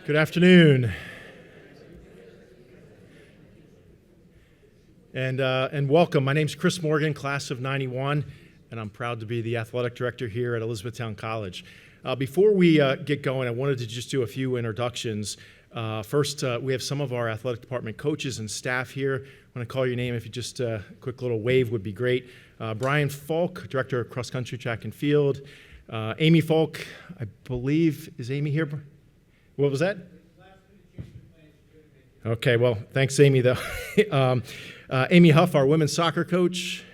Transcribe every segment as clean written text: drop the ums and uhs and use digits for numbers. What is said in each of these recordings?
Good afternoon. And welcome. My name's Chris Morgan, class of 91, and I'm proud to be the athletic director here at Elizabethtown College. Before we get going, I wanted to just do a few introductions. First, we have some of our athletic department coaches and staff here. I want to call your name. If you just a quick little wave would be great. Brian Falk, director of cross country, track and field. Amy Falk, I believe, is Amy here? What was that? Okay, well, thanks, Amy, though. Amy Huff, our women's soccer coach.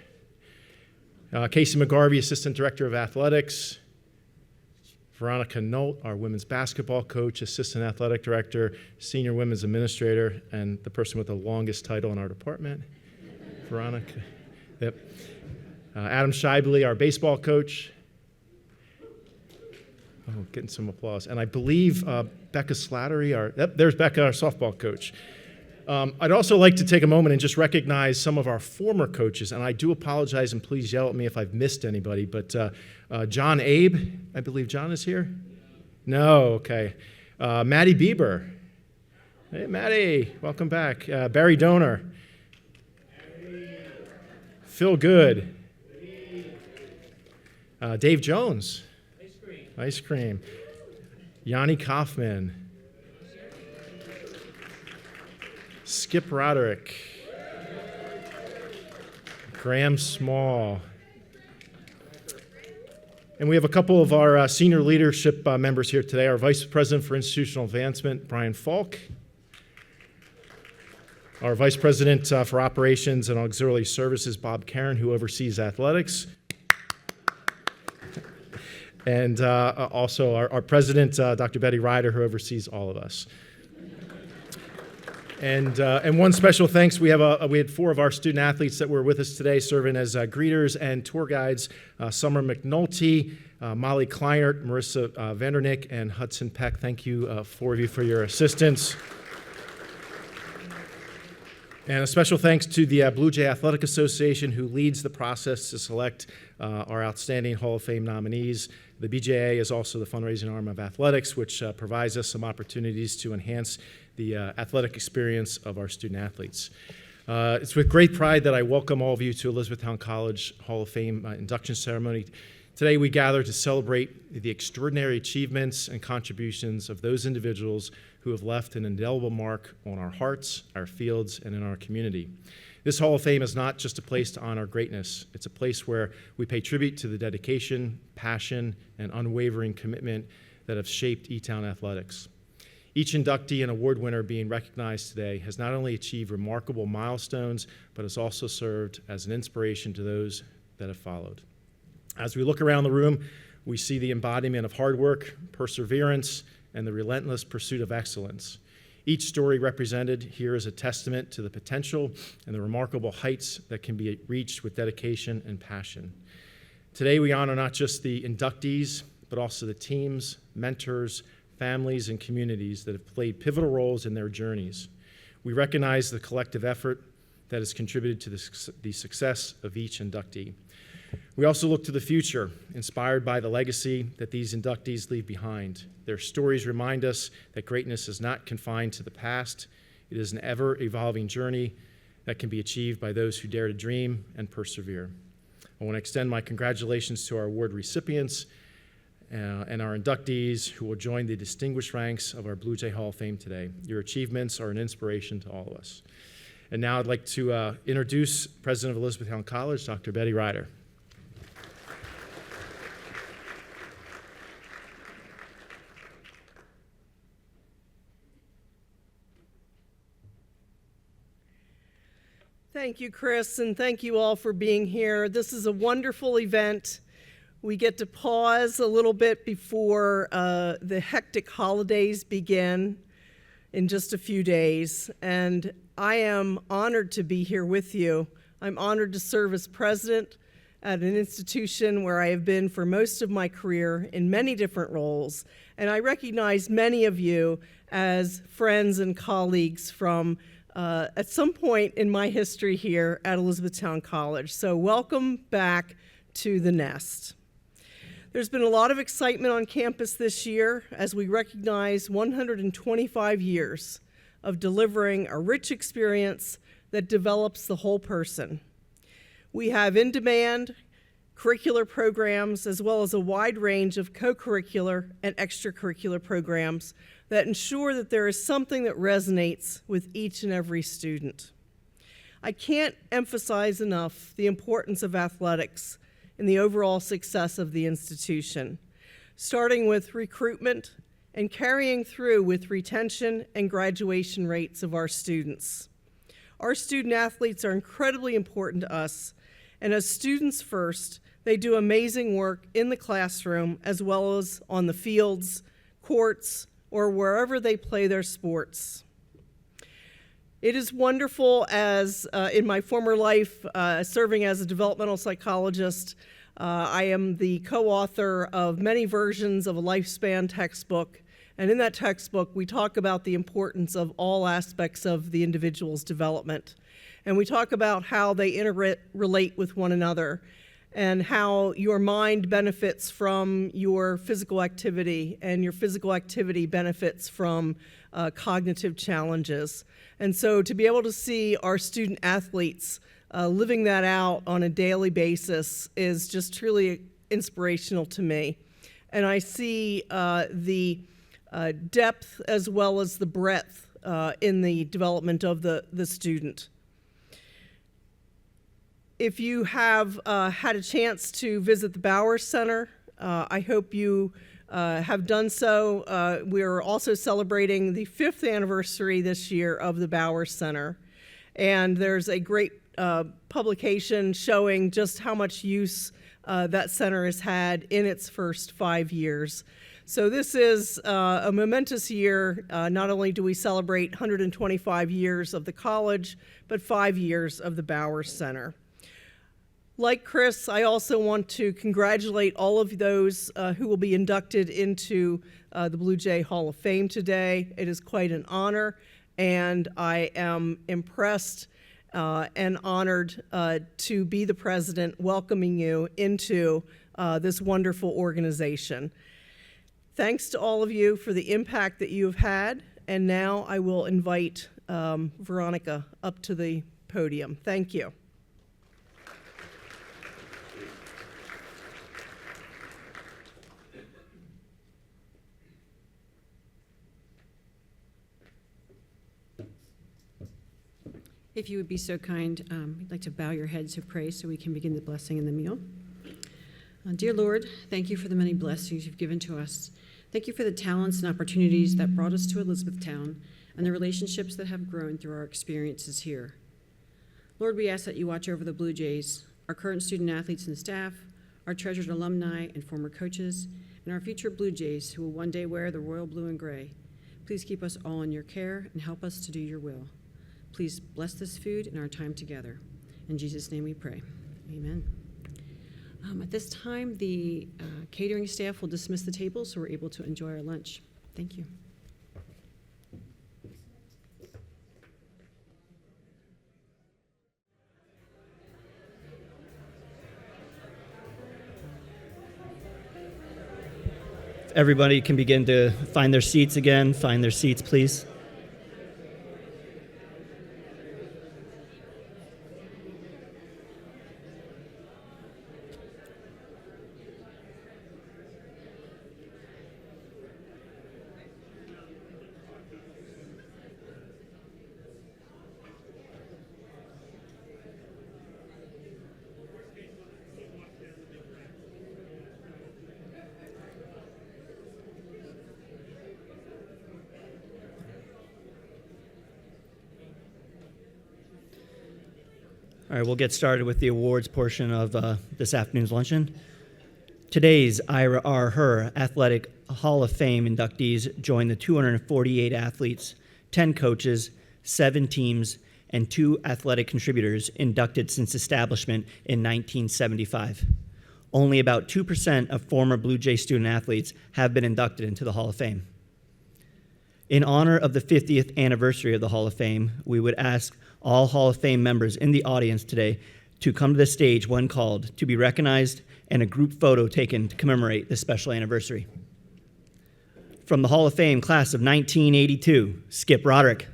Casey McGarvey, assistant director of athletics. Veronica Nolt, our women's basketball coach, assistant athletic director, senior women's administrator, and the person with the longest title in our department. Veronica. Yep. Adam Shively, our baseball coach. Oh, getting some applause. And I believe Becca Slattery, there's Becca, our softball coach. I'd also like to take a moment and just recognize some of our former coaches, and I do apologize, and please yell at me if I've missed anybody, but John Abe, I believe John is here? No, okay. Maddie Bieber. Hey, Maddie, welcome back. Barry Donor. Phil Good. Dave Jones. Ice cream. Yanni Kaufman. Skip Roderick. Graham Small. And we have a couple of our senior leadership members here today. Our Vice President for Institutional Advancement, Brian Falk. Our Vice President for Operations and Auxiliary Services, Bob Karen, who oversees athletics. And also our President, Dr. Betty Ryder, who oversees all of us. And one special thanks, we had 4 of our student athletes that were with us today serving as greeters and tour guides, Summer McNulty, Molly Kleinert, Marissa Vandernick, and Hudson Peck. Thank you, 4 of you, for your assistance. And a special thanks to the Blue Jay Athletic Association, who leads the process to select our outstanding Hall of Fame nominees. The BJA is also the fundraising arm of athletics, which provides us some opportunities to enhance the athletic experience of our student athletes. It's with great pride that I welcome all of you to Elizabethtown College Hall of Fame induction ceremony. Today we gather to celebrate the extraordinary achievements and contributions of those individuals who have left an indelible mark on our hearts, our fields, and in our community. This Hall of Fame is not just a place to honor greatness. It's a place where we pay tribute to the dedication, passion, and unwavering commitment that have shaped E-Town athletics. Each inductee and award winner being recognized today has not only achieved remarkable milestones, but has also served as an inspiration to those that have followed. As we look around the room, we see the embodiment of hard work, perseverance, and the relentless pursuit of excellence. Each story represented here is a testament to the potential and the remarkable heights that can be reached with dedication and passion. Today we honor not just the inductees, but also the teams, mentors, families, and communities that have played pivotal roles in their journeys. We recognize the collective effort that has contributed to the success of each inductee. We also look to the future, inspired by the legacy that these inductees leave behind. Their stories remind us that greatness is not confined to the past. It is an ever-evolving journey that can be achieved by those who dare to dream and persevere. I want to extend my congratulations to our award recipients and our inductees who will join the distinguished ranks of our Blue Jay Hall of Fame today. Your achievements are an inspiration to all of us. And now I'd like to introduce President of Elizabethtown College, Dr. Betty Ryder. Thank you, Chris, and thank you all for being here. This is a wonderful event. We get to pause a little bit before the hectic holidays begin in just a few days, and I am honored to be here with you. I'm honored to serve as president at an institution where I have been for most of my career in many different roles, and I recognize many of you as friends and colleagues from at some point in my history here at Elizabethtown College. So welcome back to the nest. There's been a lot of excitement on campus this year as we recognize 125 years of delivering a rich experience that develops the whole person. We have in-demand curricular programs as well as a wide range of co-curricular and extracurricular programs that ensure that there is something that resonates with each and every student. I can't emphasize enough the importance of athletics in the overall success of the institution, starting with recruitment and carrying through with retention and graduation rates of our students. Our student athletes are incredibly important to us, and as students first, they do amazing work in the classroom as well as on the fields, courts, or wherever they play their sports. It is wonderful as in my former life, serving as a developmental psychologist, I am the co-author of many versions of a lifespan textbook. And in that textbook, we talk about the importance of all aspects of the individual's development. And we talk about how they interrelate with one another and how your mind benefits from your physical activity and your physical activity benefits from cognitive challenges. And so to be able to see our student athletes living that out on a daily basis is just truly inspirational to me. And I see the depth as well as the breadth in the development of the student. If you have had a chance to visit the Bowers Center, I hope you have done so. We're also celebrating the 5th anniversary this year of the Bowers Center. And there's a great publication showing just how much use that center has had in its first 5 years. So this is a momentous year. Not only do we celebrate 125 years of the college, but 5 years of the Bowers Center. Like Chris, I also want to congratulate all of those who will be inducted into the Blue Jay Hall of Fame today. It is quite an honor, and I am impressed and honored to be the president welcoming you into this wonderful organization. Thanks to all of you for the impact that you have had, and now I will invite Veronica up to the podium. Thank you. If you would be so kind, I'd like to bow your heads to pray so we can begin the blessing and the meal. Dear Lord, thank you for the many blessings you've given to us. Thank you for the talents and opportunities that brought us to Elizabethtown and the relationships that have grown through our experiences here. Lord, we ask that you watch over the Blue Jays, our current student athletes and staff, our treasured alumni and former coaches, and our future Blue Jays who will one day wear the royal blue and gray. Please keep us all in your care and help us to do your will. Please bless this food and our time together. In Jesus' name we pray. Amen. At this time, the catering staff will dismiss the table so we're able to enjoy our lunch. Thank you. Everybody can begin to find their seats again. Find their seats, please. All right, we'll get started with the awards portion of this afternoon's luncheon. Today's Ira R. Herr Athletic Hall of Fame inductees join the 248 athletes, 10 coaches, 7 teams, and 2 athletic contributors inducted since establishment in 1975. Only about 2% of former Blue Jay student athletes have been inducted into the Hall of Fame. In honor of the 50th anniversary of the Hall of Fame, we would ask all Hall of Fame members in the audience today to come to the stage when called to be recognized and a group photo taken to commemorate this special anniversary. From the Hall of Fame class of 1982, Skip Roderick.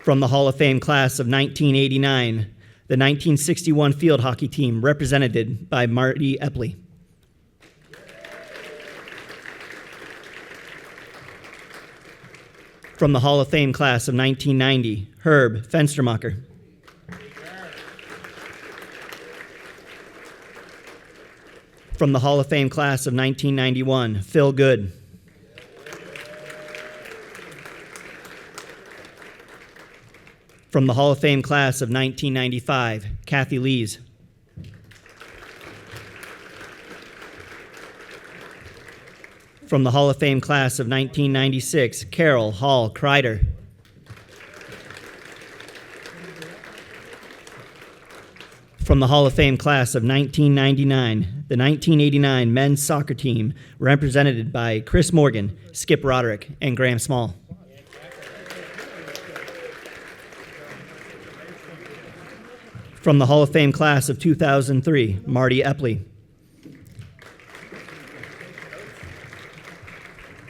From the Hall of Fame class of 1989, the 1961 field hockey team represented by Marty Epley. From the Hall of Fame class of 1990, Herb Fenstermacher. From the Hall of Fame class of 1991, Phil Good. From the Hall of Fame class of 1995, Kathy Lees. From the Hall of Fame class of 1996, Carol Hall Kreider. From the Hall of Fame class of 1999, the 1989 men's soccer team represented by Chris Morgan, Skip Roderick, and Graham Small. From the Hall of Fame class of 2003, Marty Epley.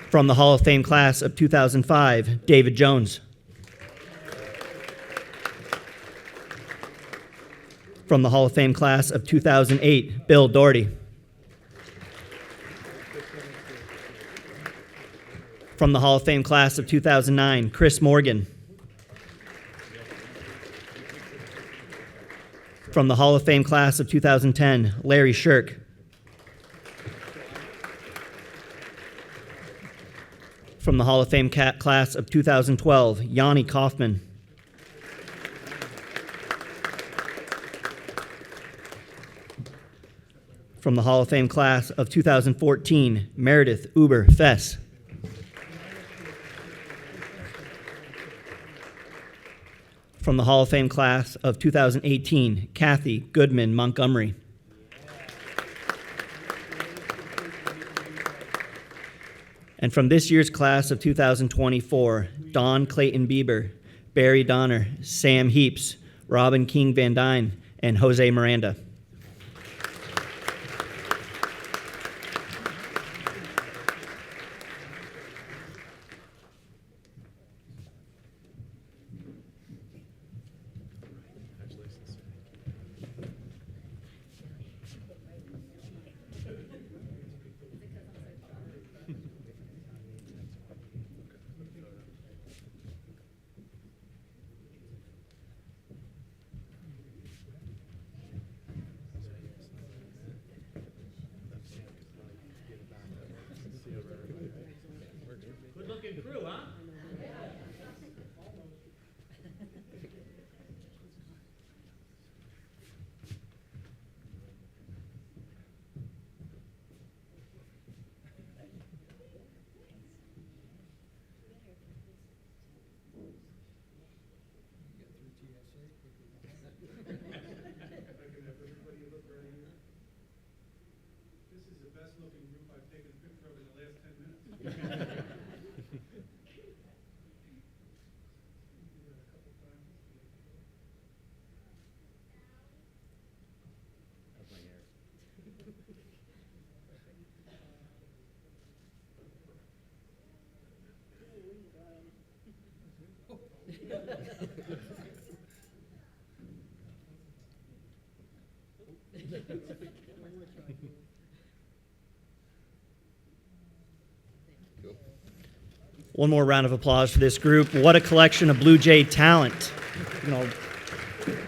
From the Hall of Fame class of 2005, David Jones. From the Hall of Fame class of 2008, Bill Doherty. From the Hall of Fame class of 2009, Chris Morgan. From the Hall of Fame class of 2010, Larry Shirk. From the Hall of Fame class of 2012, Yanni Kaufman. From the Hall of Fame class of 2014, Meredith Uber Fess. From the Hall of Fame class of 2018, Kathy Goodman Montgomery. And from this year's class of 2024, Don Clayton Bieber, Barry Donner, Sam Heaps, Robin King Van Dyne, and Jose Miranda. Good-looking crew, huh? This is the best looking group I've taken a picture of in the last 10 minutes. One more round of applause for this group. What a collection of Blue Jay talent.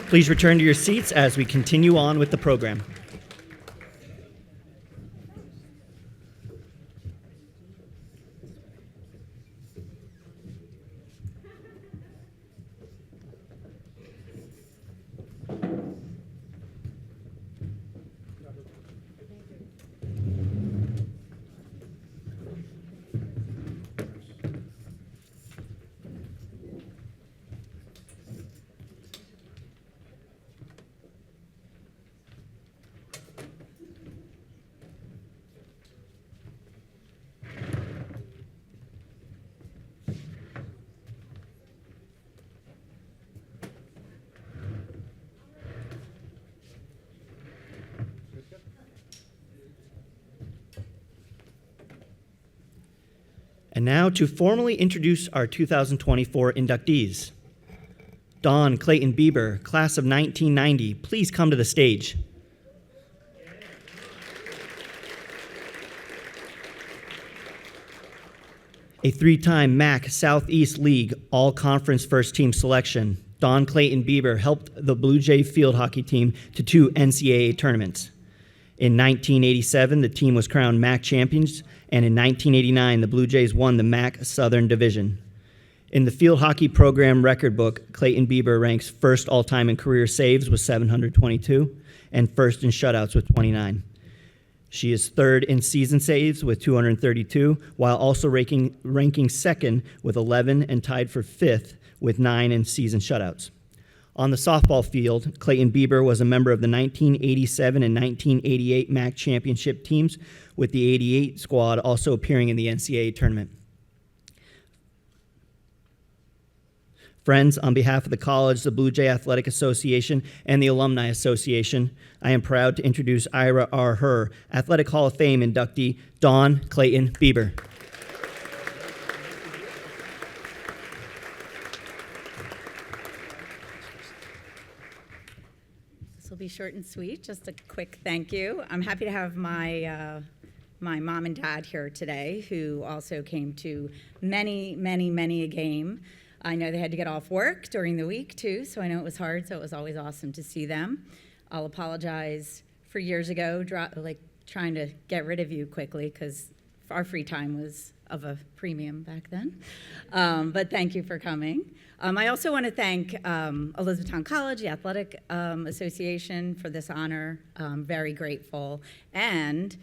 Please return to your seats as we continue on with the program. And now to formally introduce our 2024 inductees. Dawn Clayton Bieber, class of 1990, please come to the stage. A three-time MAC Southeast League All-Conference First-Team selection, Dawn Clayton Bieber helped the Blue Jay field hockey team to 2 NCAA tournaments. In 1987, the team was crowned MAC champions, and in 1989, the Blue Jays won the MAC Southern Division. In the field hockey program record book, Clayton Bieber ranks first all-time in career saves with 722 and first in shutouts with 29. She is third in season saves with 232, while also ranking second with 11 and tied for fifth with 9 in season shutouts. On the softball field, Clayton Bieber was a member of the 1987 and 1988 MAC championship teams, with the 88 squad also appearing in the NCAA tournament. Friends, on behalf of the college, the Blue Jay Athletic Association, and the Alumni Association, I am proud to introduce Ira R. Herr, Athletic Hall of Fame inductee, Dawn Clayton Bieber. This will be short and sweet, just a quick thank you. I'm happy to have my mom and dad here today, who also came to many a game. I know they had to get off work during the week, too, so I know it was hard, so it was always awesome to see them. I'll apologize for years ago, trying to get rid of you quickly, because our free time was of a premium back then. But thank you for coming. I also want to thank Elizabethtown College, the Athletic Association, for this honor. I'm very grateful. And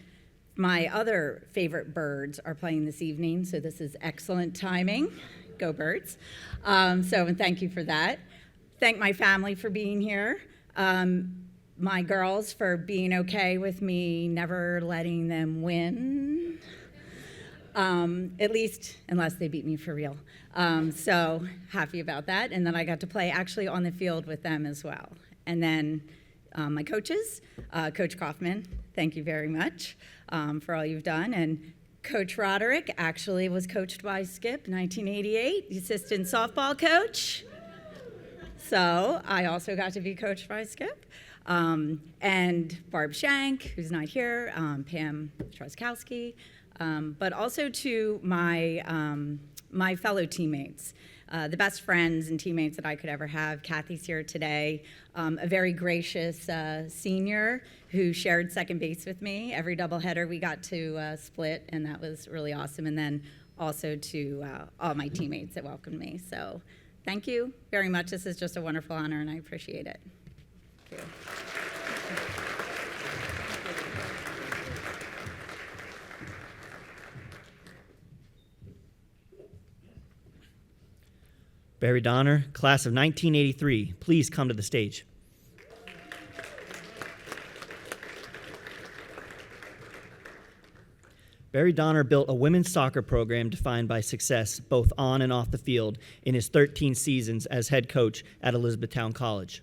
my other favorite birds are playing this evening, so this is excellent timing. Go Birds. So thank you for that. Thank my family for being here. My girls for being okay with me never letting them win. At least unless they beat me for real. So happy about that. And then I got to play actually on the field with them as well. And then my coaches, Coach Kaufman, thank you very much for all you've done. And Coach Roderick actually was coached by Skip, 1988, the assistant softball coach. So I also got to be coached by Skip. And Barb Shank, who's not here, Pam Truskowski, but also to my fellow teammates, the best friends and teammates that I could ever have. Kathy's here today, a very gracious senior who shared second base with me. Every doubleheader we got to split, and that was really awesome. And then also to all my teammates that welcomed me. So thank you very much. This is just a wonderful honor, and I appreciate it. Thank you. Barry Donner, class of 1983, please come to the stage. Barry Donner built a women's soccer program defined by success both on and off the field in his 13 seasons as head coach at Elizabethtown College.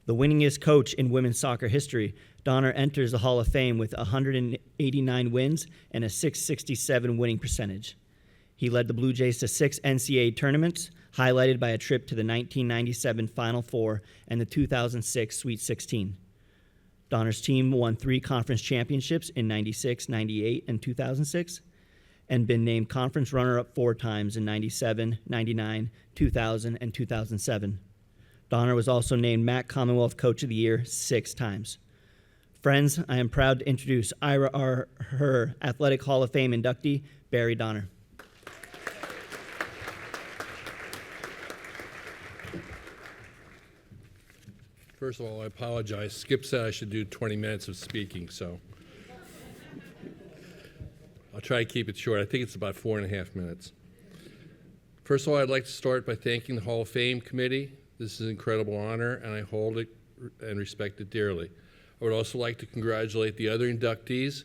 The winningest coach in women's soccer history, Donner enters the Hall of Fame with 189 wins and a .667 winning percentage. He led the Blue Jays to 6 NCAA tournaments, highlighted by a trip to the 1997 Final Four and the 2006 Sweet 16. Donner's team won 3 conference championships in 96, 98, and 2006, and been named conference runner-up 4 times in 97, 99, 2000, and 2007. Donner was also named MAC Commonwealth Coach of the Year 6 times. Friends, I am proud to introduce Ira R. Herr, Athletic Hall of Fame inductee, Barry Donner. First of all, I apologize. Skip said I should do 20 minutes of speaking, so I'll try to keep it short. I think it's about 4.5 minutes. First of all, I'd like to start by thanking the Hall of Fame Committee. This is an incredible honor, and I hold it and respect it dearly. I would also like to congratulate the other inductees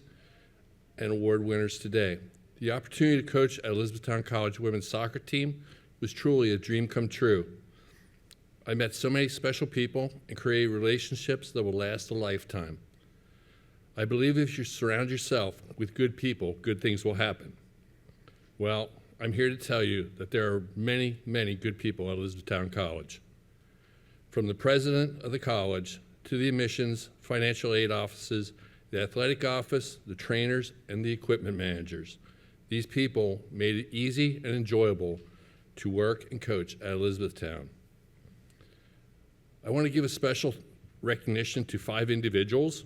and award winners today. The opportunity to coach at Elizabethtown College women's soccer team was truly a dream come true. I met so many special people and created relationships that will last a lifetime. I believe if you surround yourself with good people, good things will happen. Well, I'm here to tell you that there are many, many good people at Elizabethtown College. From the president of the college to the admissions, financial aid offices, the athletic office, the trainers, and the equipment managers. These people made it easy and enjoyable to work and coach at Elizabethtown. I want to give a special recognition to 5 individuals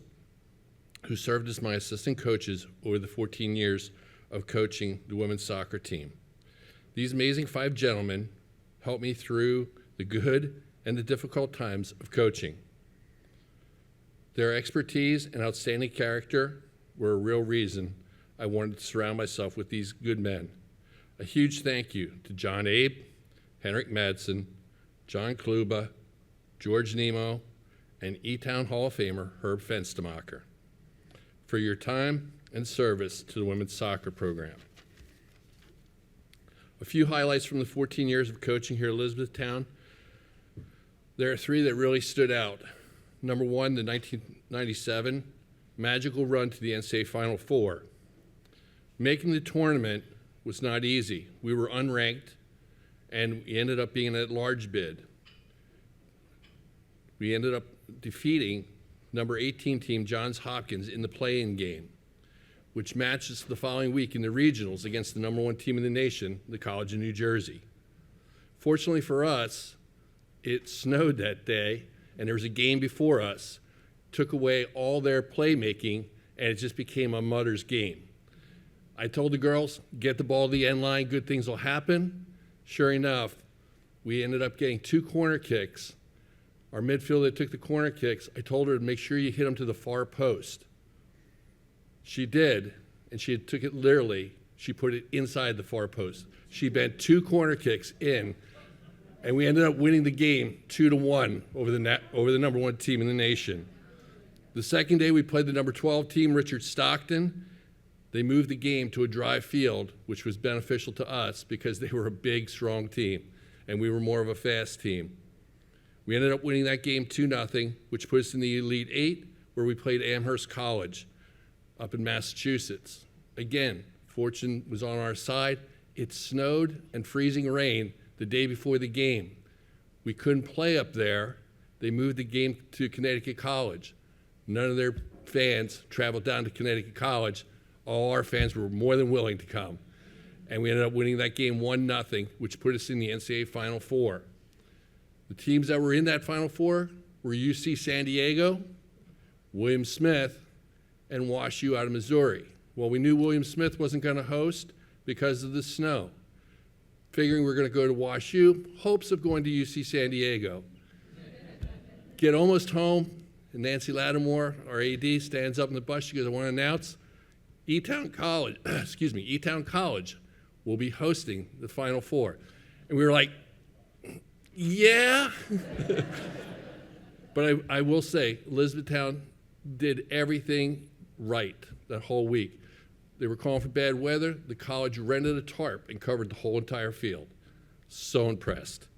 who served as my assistant coaches over the 14 years of coaching the women's soccer team. These amazing 5 gentlemen helped me through the good and the difficult times of coaching. Their expertise and outstanding character were a real reason I wanted to surround myself with these good men. A huge thank you to John Abe, Henrik Madsen, John Kluba, George Nemo, and E-Town Hall of Famer Herb Fenstermacher for your time and service to the women's soccer program. A few highlights from the 14 years of coaching here at Elizabethtown. There are 3 that really stood out. Number 1, the 1997 magical run to the NCAA Final Four. Making the tournament was not easy. We were unranked, and we ended up being an at-large bid. We ended up defeating number 18 team Johns Hopkins in the play-in game, which matches the following week in the regionals against the number 1 team in the nation, the College of New Jersey. Fortunately for us, it snowed that day, and there was a game before us, took away all their playmaking, and it just became a mother's game. I told the girls, get the ball to the end line, good things will happen. Sure enough, we ended up getting 2 corner kicks. Our midfielder took the corner kicks. I told her to make sure you hit them to the far post. She did, and she took it literally. She put it inside the far post. She bent 2 corner kicks in, and we ended up winning the game 2-1 over the number 1 team in the nation. The second day we played the number 12 team, Richard Stockton. They moved the game to a dry field, which was beneficial to us because they were a big, strong team, and we were more of a fast team. We ended up winning that game 2-0, which put us in the Elite 8, where we played Amherst College up in Massachusetts. Again, fortune was on our side. It snowed and freezing rain the day before the game. We couldn't play up there. They moved the game to Connecticut College. None of their fans traveled down to Connecticut College. All our fans were more than willing to come. And we ended up winning that game 1-0, which put us in the NCAA Final Four. The teams that were in that Final Four were UC San Diego, William Smith, and Wash U out of Missouri. Well, we knew William Smith wasn't going to host because of the snow. Figuring we're going to go to Wash U, hopes of going to UC San Diego. Get almost home, and Nancy Lattimore, our AD, stands up in the bus. She goes, I want to announce E-Town College, E-Town College will be hosting the Final Four. And we were like, yeah. But I will say, Elizabethtown did everything right that whole week. They were calling for bad weather. The college rented a tarp and covered the whole entire field. So impressed.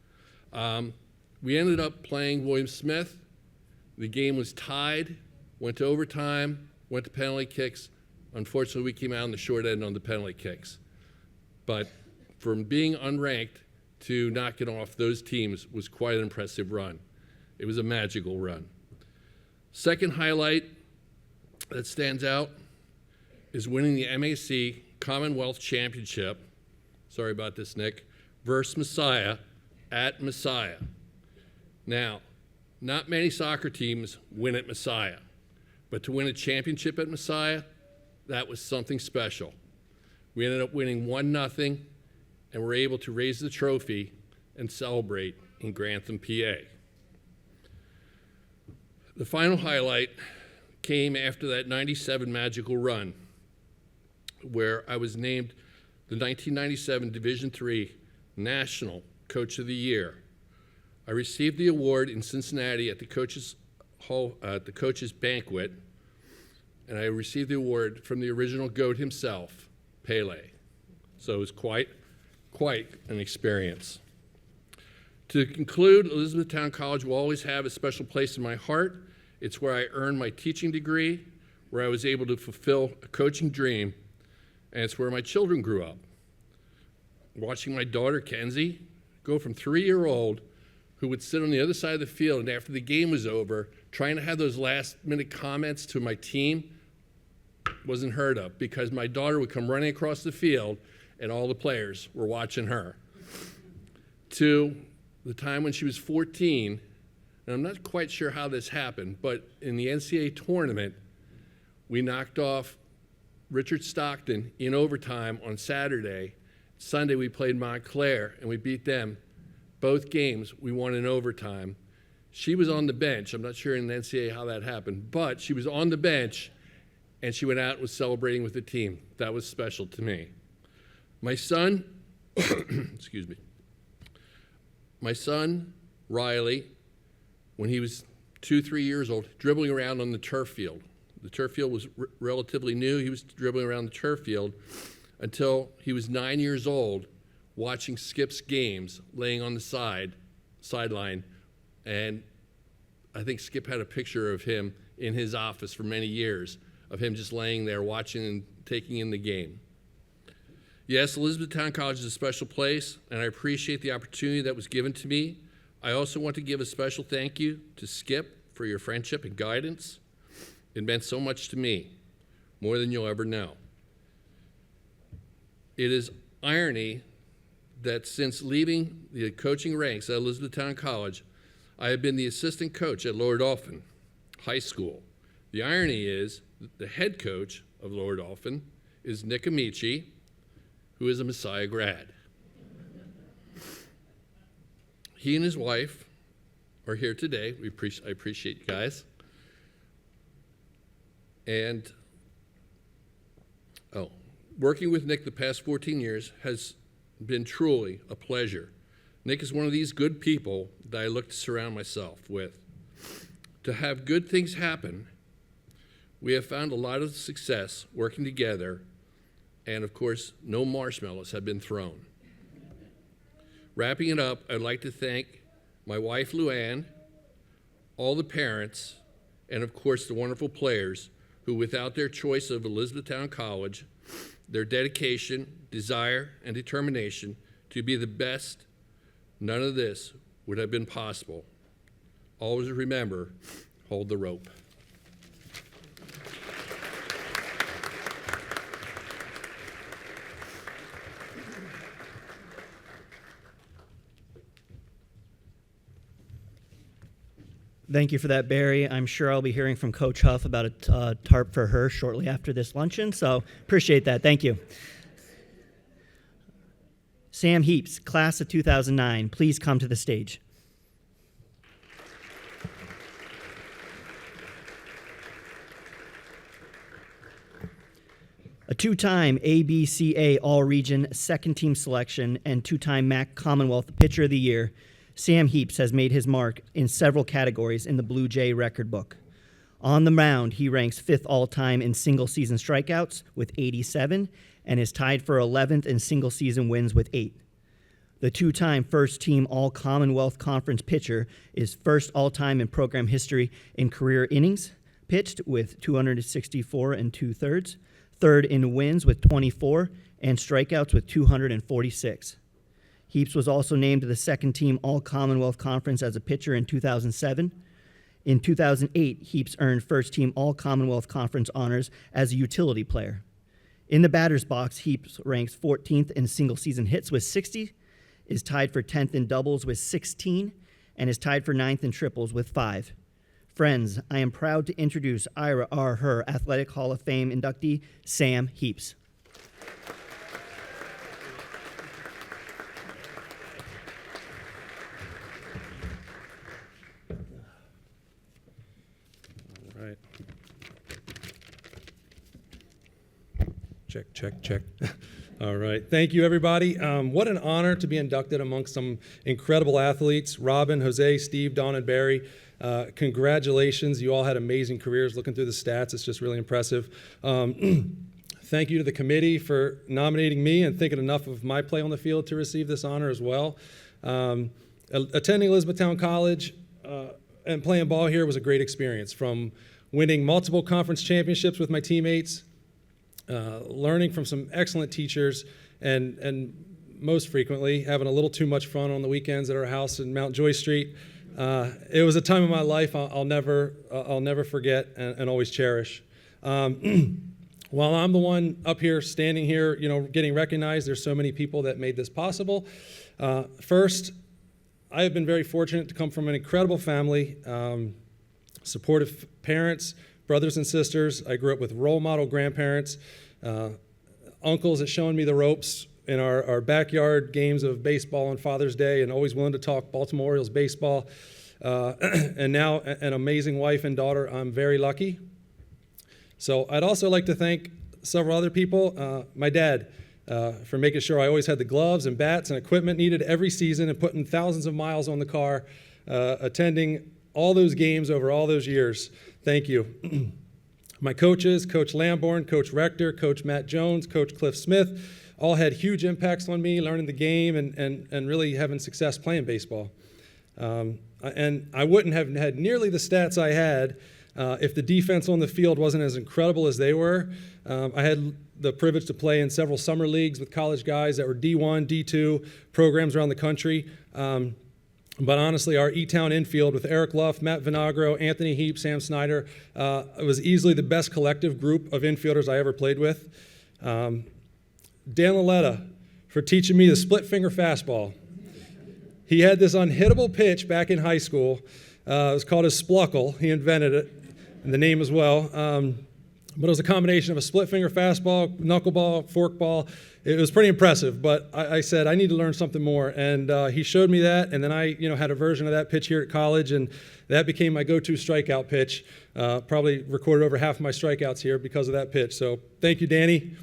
We ended up playing William Smith. The game was tied, went to overtime, went to penalty kicks. Unfortunately, we came out on the short end on the penalty kicks. But from being unranked to knocking off those teams was quite an impressive run. It was a magical run. Second highlight that stands out is winning the MAC Commonwealth Championship, sorry about this, Nick, versus Messiah at Messiah. Now, not many soccer teams win at Messiah, but to win a championship at Messiah, that was something special. We ended up winning 1-0 and were able to raise the trophy and celebrate in Grantham, PA. The final highlight came after that 97 magical run, where I was named the 1997 Division III National Coach of the Year. I received the award in Cincinnati at the coaches' banquet, and I received the award from the original GOAT himself, Pele. So it was quite an experience. To conclude, Elizabethtown College will always have a special place in my heart. It's where I earned my teaching degree, where I was able to fulfill a coaching dream, and it's where my children grew up. watching my daughter, Kenzie, go from 3-year-old who would sit on the other side of the field and after the game was over, trying to have those last-minute comments to my team wasn't heard of because my daughter would come running across the field and all the players were watching her. To the time when she was 14, and I'm not quite sure how this happened, but in the NCAA tournament, we knocked off Richard Stockton in overtime on Saturday. Sunday, we played Montclair, and we beat them. Both games, we won in overtime. She was on the bench. I'm not sure in the NCAA how that happened, but she was on the bench, and she went out and was celebrating with the team. That was special to me. My son, excuse me, my son, Riley, when he was 2-3 years old, dribbling around on the turf field. The turf field was relatively new. He was dribbling around the turf field until he was 9 years old, watching Skip's games, laying on the sideline. And I think Skip had a picture of him in his office for many years, of him just laying there watching and taking in the game. Yes, Elizabethtown College is a special place, and I appreciate the opportunity that was given to me. I also want to give a special thank you to Skip for your friendship and guidance. It meant so much to me, more than you'll ever know. It is irony that since leaving the coaching ranks at Elizabethtown College, I have been the assistant coach at Lower Dolphin High School. The irony is that the head coach of Lower Dolphin is Nick Amici, who is a Messiah grad. He and his wife are here today. I appreciate you guys. And, working with Nick the past 14 years has been truly a pleasure. Nick is one of these good people that I look to surround myself with. To have good things happen, we have found a lot of success working together, and of course, no marshmallows have been thrown. Wrapping it up, I'd like to thank my wife, Luann, all the parents, and of course, the wonderful players who, without their choice of Elizabethtown College, their dedication, desire, and determination to be the best, none of this would have been possible. Always remember, hold the rope. Thank you for that, Barry. I'm sure I'll be hearing from Coach Huff about a tarp for her shortly after this luncheon, so appreciate that. Thank you. Sam Heaps, class of 2009, please come to the stage. A two-time ABCA All-Region second-team selection and two-time MAC Commonwealth Pitcher of the Year, Sam Heaps has made his mark in several categories in the Blue Jay record book. On the mound, he ranks 5th all-time in single-season strikeouts with 87 and is tied for 11th in single-season wins with 8. The two-time first-team All-Commonwealth Conference pitcher is first all-time in program history in career innings pitched with 264 2/3, third in wins with 24, and strikeouts with 246. Heaps was also named to the second-team All-Commonwealth Conference as a pitcher in 2007. In 2008, Heaps earned first-team All-Commonwealth Conference honors as a utility player. In the batter's box, Heaps ranks 14th in single-season hits with 60, is tied for 10th in doubles with 16, and is tied for 9th in triples with 5. Friends, I am proud to introduce Ira R. Herr Athletic Hall of Fame inductee, Sam Heaps. Right. Check, check, check. All right. Thank you, everybody. What an honor to be inducted amongst some incredible athletes. Robin, Jose, Steve, Don, and Barry. Congratulations. You all had amazing careers. Looking through the stats, it's just really impressive. Thank you to the committee for nominating me and thinking enough of my play on the field to receive this honor as well. Attending Elizabethtown College and playing ball here was a great experience, from winning multiple conference championships with my teammates, learning from some excellent teachers, and most frequently, having a little too much fun on the weekends at our house in Mount Joy Street. It was a time of my life I'll never forget and always cherish. While I'm the one up here, standing here, getting recognized, there's so many people that made this possible. First, I have been very fortunate to come from an incredible family, supportive parents, brothers and sisters. I grew up with role model grandparents, uncles that shown me the ropes in our backyard games of baseball on Father's Day, and always willing to talk Baltimore Orioles baseball. And now an amazing wife and daughter. I'm very lucky. So I'd also like to thank several other people. My dad, for making sure I always had the gloves and bats and equipment needed every season and putting thousands of miles on the car, attending all those games over all those years. Thank you. My coaches, Coach Lamborn, Coach Rector, Coach Matt Jones, Coach Cliff Smith, all had huge impacts on me, learning the game and really having success playing baseball. And I wouldn't have had nearly the stats I had if the defense on the field wasn't as incredible as they were. I had the privilege to play in several summer leagues with college guys that were D1, D2 programs around the country. But honestly, our E-Town infield with Eric Luff, Matt Vinagro, Anthony Heap, Sam Snyder, it was easily the best collective group of infielders I ever played with. Dan Laletta for teaching me the split finger fastball. He had this unhittable pitch back in high school. It was called a spluckle. He invented it, and the name as well. But it was a combination of a split finger fastball, knuckleball, forkball. It was pretty impressive, but I said, I need to learn something more. And he showed me that, and then I had a version of that pitch here at college, and that became my go-to strikeout pitch. Probably recorded over half of my strikeouts here because of that pitch. So thank you, Danny.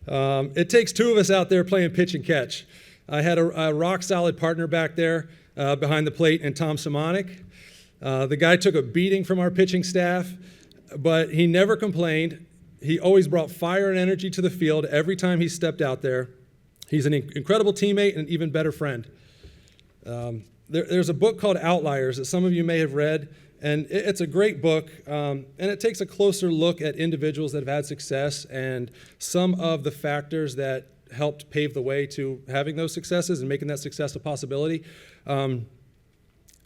It takes two of us out there playing pitch and catch. I had a rock-solid partner back there behind the plate in Tom Simonik. The guy took a beating from our pitching staff, but he never complained. He always brought fire and energy to the field every time he stepped out there. He's an incredible teammate and an even better friend. There's a book called Outliers that some of you may have read, and it's a great book, and it takes a closer look at individuals that have had success and some of the factors that helped pave the way to having those successes and making that success a possibility.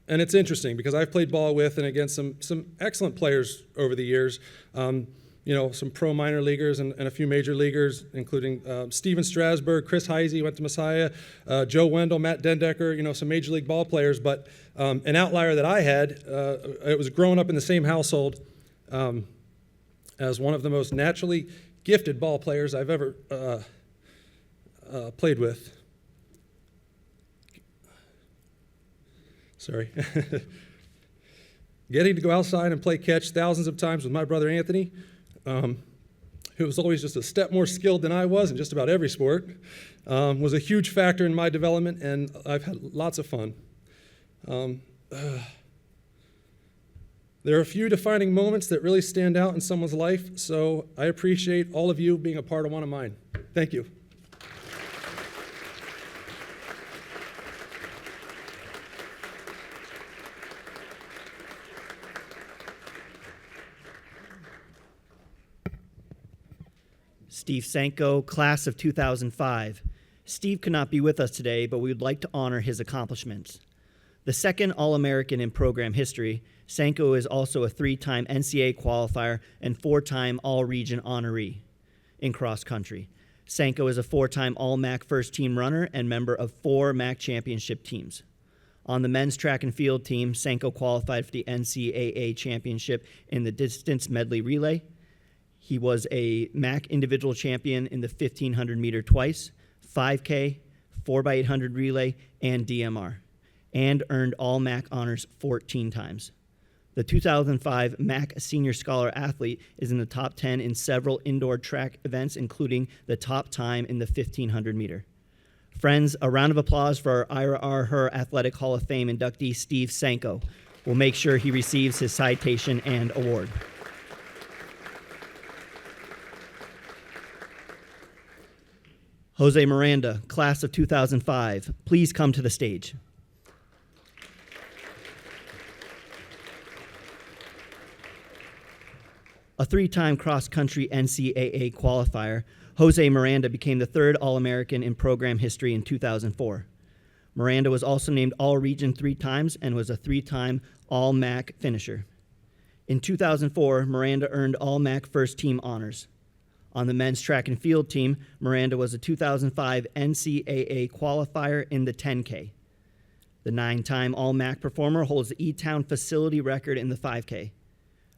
And it's interesting because I've played ball with and against some excellent players over the years. Some pro minor leaguers and a few major leaguers, including Steven Strasburg, Chris Heisey, went to Messiah, Joe Wendell, Matt Dendecker, some major league ball players. But an outlier that I had, it was growing up in the same household as one of the most naturally gifted ball players I've ever played with. Sorry. Getting to go outside and play catch thousands of times with my brother Anthony, who was always just a step more skilled than I was in just about every sport, was a huge factor in my development, and I've had lots of fun. There are a few defining moments that really stand out in someone's life, so I appreciate all of you being a part of one of mine. Thank you. Steve Sanko, class of 2005. Steve could not be with us today, but we would like to honor his accomplishments. The second All-American in program history, Sanko is also a 3-time NCAA qualifier and 4-time All-Region honoree in cross country. Sanko is a 4-time All-MAC first-team runner and member of 4 MAC championship teams. On the men's track and field team, Sanko qualified for the NCAA championship in the distance medley relay. He was a MAC individual champion in the 1,500 meter twice, 5K, 4x800 relay, and DMR, and earned all MAC honors 14 times. The 2005 MAC Senior Scholar Athlete is in the top 10 in several indoor track events, including the top time in the 1,500 meter. Friends, a round of applause for our Ira R. Herr Athletic Hall of Fame inductee, Steve Sanko. We'll make sure he receives his citation and award. Jose Miranda, class of 2005, please come to the stage. A A three-time cross-country NCAA qualifier, Jose Miranda became the third All-American in program history in 2004. Miranda was also named All-Region 3 times and was a three-time All-MAC finisher. In 2004, Miranda earned All-MAC first-team honors. On the men's track and field team, Miranda was a 2005 NCAA qualifier in the 10K. The 9-time All-MAC performer holds the E-Town facility record in the 5K.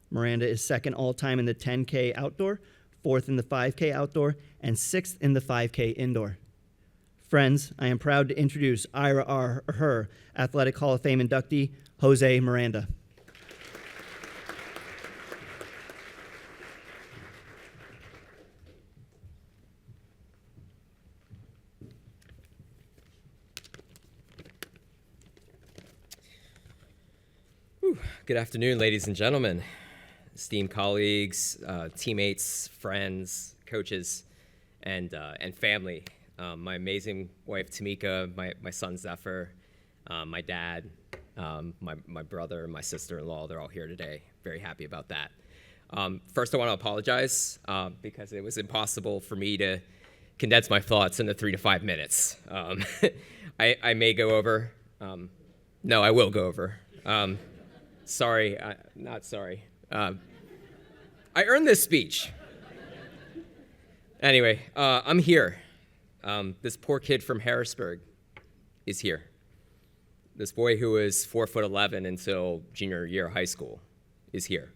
Miranda is second all-time in the 10K outdoor, fourth in the 5K outdoor, and sixth in the 5K indoor. Friends, I am proud to introduce Ira R. Herr, Athletic Hall of Fame inductee, Jose Miranda. Good afternoon, ladies and gentlemen, esteemed colleagues, teammates, friends, coaches, and family. My amazing wife, Tamika, my son, Zephyr, my dad, my brother, my sister-in-law, they're all here today. Very happy about that. First, I want to apologize because it was impossible for me to condense my thoughts into 3 to 5 minutes. I may go over. No, I will go over. Sorry, not sorry. I earned this speech. Anyway, I'm here. This poor kid from Harrisburg is here. This boy who was 4'11" until junior year of high school is here.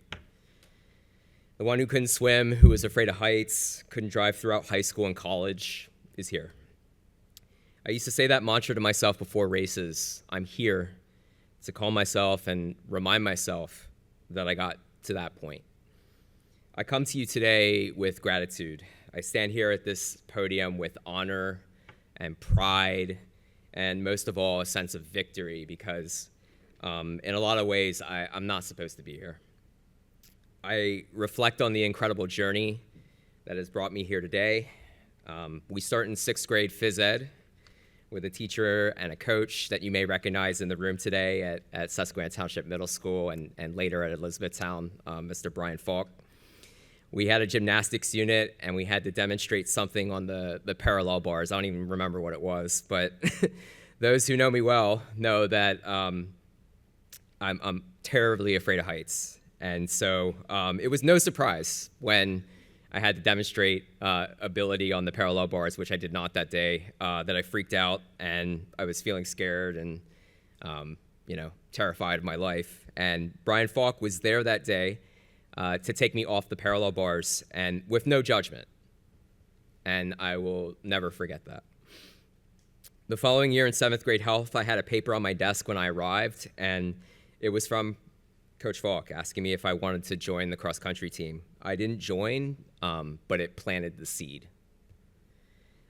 The one who couldn't swim, who was afraid of heights, couldn't drive throughout high school and college is here. I used to say that mantra to myself before races. I'm here to calm myself and remind myself that I got to that point. I come to you today with gratitude. I stand here at this podium with honor and pride, and most of all, a sense of victory, because in a lot of ways, I'm not supposed to be here. I reflect on the incredible journey that has brought me here today. We start in 6th grade phys ed with a teacher and a coach that you may recognize in the room today at Susquehanna Township Middle School and later at Elizabethtown, Mr. Brian Falk. We had a gymnastics unit, and we had to demonstrate something on the parallel bars. I don't even remember what it was, but those who know me well know that I'm terribly afraid of heights. And so it was no surprise when I had to demonstrate ability on the parallel bars, which I did not that day, that I freaked out, and I was feeling scared and terrified of my life. And Brian Falk was there that day to take me off the parallel bars, and with no judgment. And I will never forget that. The following year in 7th grade health, I had a paper on my desk when I arrived, and it was from Coach Falk asking me if I wanted to join the cross-country team. I didn't join, but it planted the seed.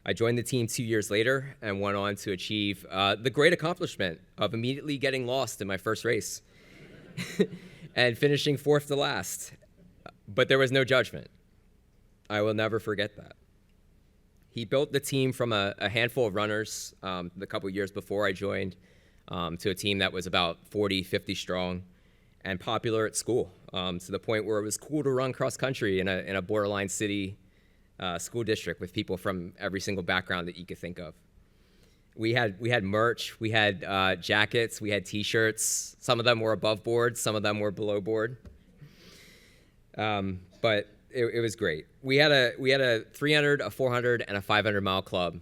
I joined the team 2 years later and went on to achieve the great accomplishment of immediately getting lost in my first race and finishing 4th to last. But there was no judgment. I will never forget that. He built the team from a handful of runners the couple years before I joined to a team that was about 40, 50 strong and popular at school, to the point where it was cool to run cross country in a borderline city school district with people from every single background that you could think of. We had merch, we had jackets, we had T-shirts. Some of them were above board, some of them were below board. But it was great. We had a 300, a 400, and a 500 mile club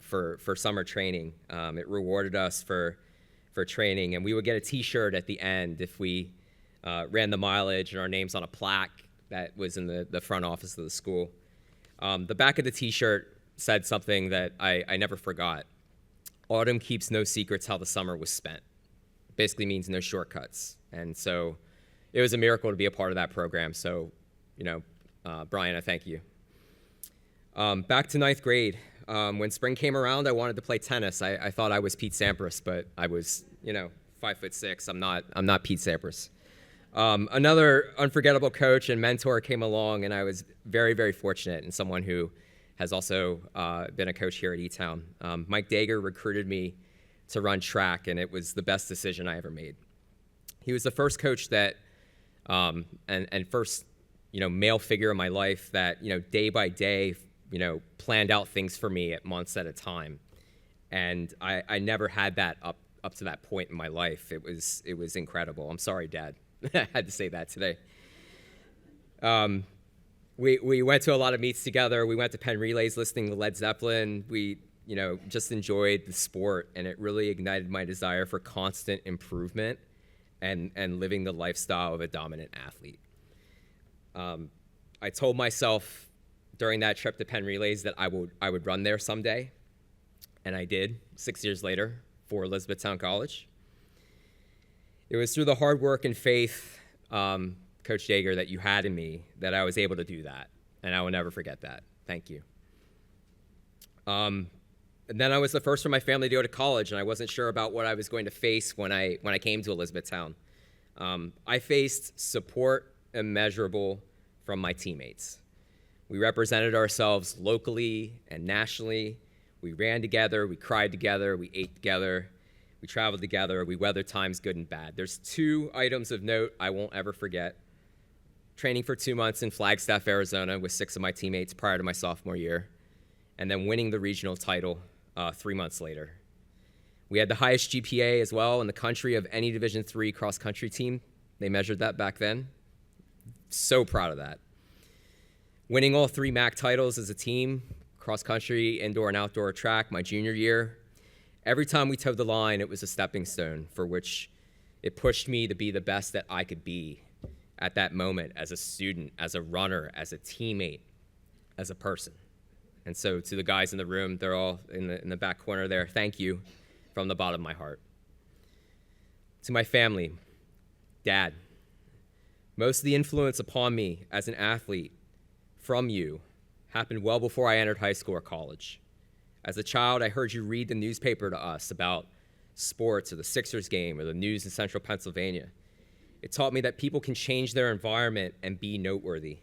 for summer training. It rewarded us for training, and we would get a T-shirt at the end if we ran the mileage and our names on a plaque that was in the front office of the school. The back of the T-shirt said something that I never forgot. Autumn keeps no secrets how the summer was spent. Basically means no shortcuts. And so it was a miracle to be a part of that program. So, Brian, I thank you. Back to 9th grade. When spring came around, I wanted to play tennis. I thought I was Pete Sampras, but I was, 5'6". I'm not Pete Sampras. Another unforgettable coach and mentor came along, and I was very, very fortunate in someone who has also been a coach here at E-Town. Mike Dager recruited me to run track, and it was the best decision I ever made. He was the first coach that, and first male figure in my life that, day by day, planned out things for me at months at a time. And I never had that up to that point in my life. It was incredible. I'm sorry, Dad. I had to say that today. We went to a lot of meets together. We went to Penn Relays listening to Led Zeppelin. We, just enjoyed the sport, and it really ignited my desire for constant improvement and living the lifestyle of a dominant athlete. I told myself during that trip to Penn Relays that I would run there someday, and I did 6 years later for Elizabethtown College. It was through the hard work and faith, Coach Dager, that you had in me that I was able to do that, and I will never forget that. Thank you. And then I was the first from my family to go to college, and I wasn't sure about what I was going to face when I came to Elizabethtown. I faced support immeasurable from my teammates. We represented ourselves locally and nationally. We ran together, we cried together, we ate together, we traveled together, we weathered times good and bad. There's 2 items of note I won't ever forget. Training for 2 months in Flagstaff, Arizona with 6 of my teammates prior to my sophomore year, and then winning the regional title 3 months later. We had the highest GPA as well in the country of any Division III cross-country team. They measured that back then. So proud of that. Winning all 3 MAC titles as a team, cross-country, indoor and outdoor track, my junior year. Every time we towed the line, it was a stepping stone for which it pushed me to be the best that I could be at that moment as a student, as a runner, as a teammate, as a person. And so to the guys in the room, they're all in the back corner there, thank you from the bottom of my heart. To my family, Dad, most of the influence upon me as an athlete from you happened well before I entered high school or college. As a child, I heard you read the newspaper to us about sports or the Sixers game or the news in central Pennsylvania. It taught me that people can change their environment and be noteworthy.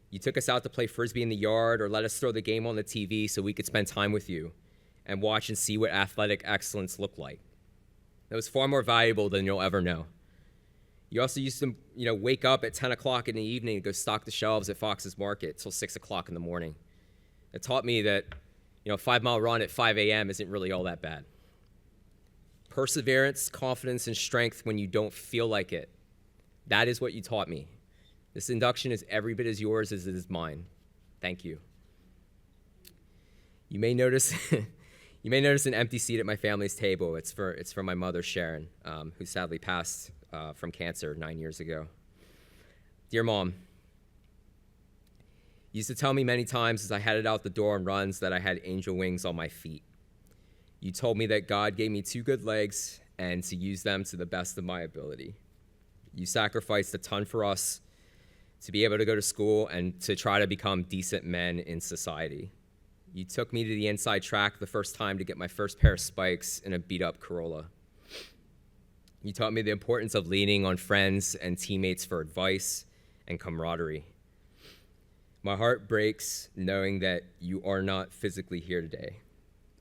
You took us out to play Frisbee in the yard or let us throw the game on the TV so we could spend time with you and watch and see what athletic excellence looked like. That was far more valuable than you'll ever know. You also used to, wake up at 10 o'clock in the evening and go stock the shelves at Fox's Market till 6 o'clock in the morning. It taught me that, a 5-mile run at 5 a.m. isn't really all that bad. Perseverance, confidence, and strength when you don't feel like it. That is what you taught me. This induction is every bit as yours as it is mine. Thank you. You may notice an empty seat at my family's table. It's for my mother, Sharon, who sadly passed from cancer 9 years ago. Dear Mom, you used to tell me many times as I headed out the door on runs that I had angel wings on my feet. You told me that God gave me 2 good legs and to use them to the best of my ability. You sacrificed a ton for us to be able to go to school and to try to become decent men in society. You took me to the inside track the first time to get my first pair of spikes in a beat-up Corolla. You taught me the importance of leaning on friends and teammates for advice and camaraderie. My heart breaks knowing that you are not physically here today.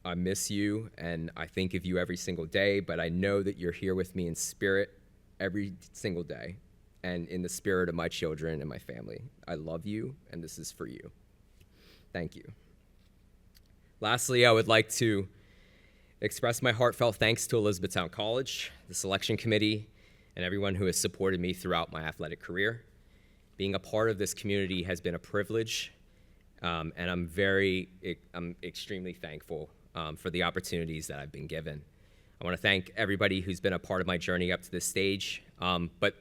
I miss you and I think of you every single day, but I know that you're here with me in spirit every single day and in the spirit of my children and my family. I love you, and this is for you. Thank you. Lastly, I would like to express my heartfelt thanks to Elizabethtown College, the selection committee, and everyone who has supported me throughout my athletic career. Being a part of this community has been a privilege, and I'm extremely thankful for the opportunities that I've been given. I want to thank everybody who's been a part of my journey up to this stage, but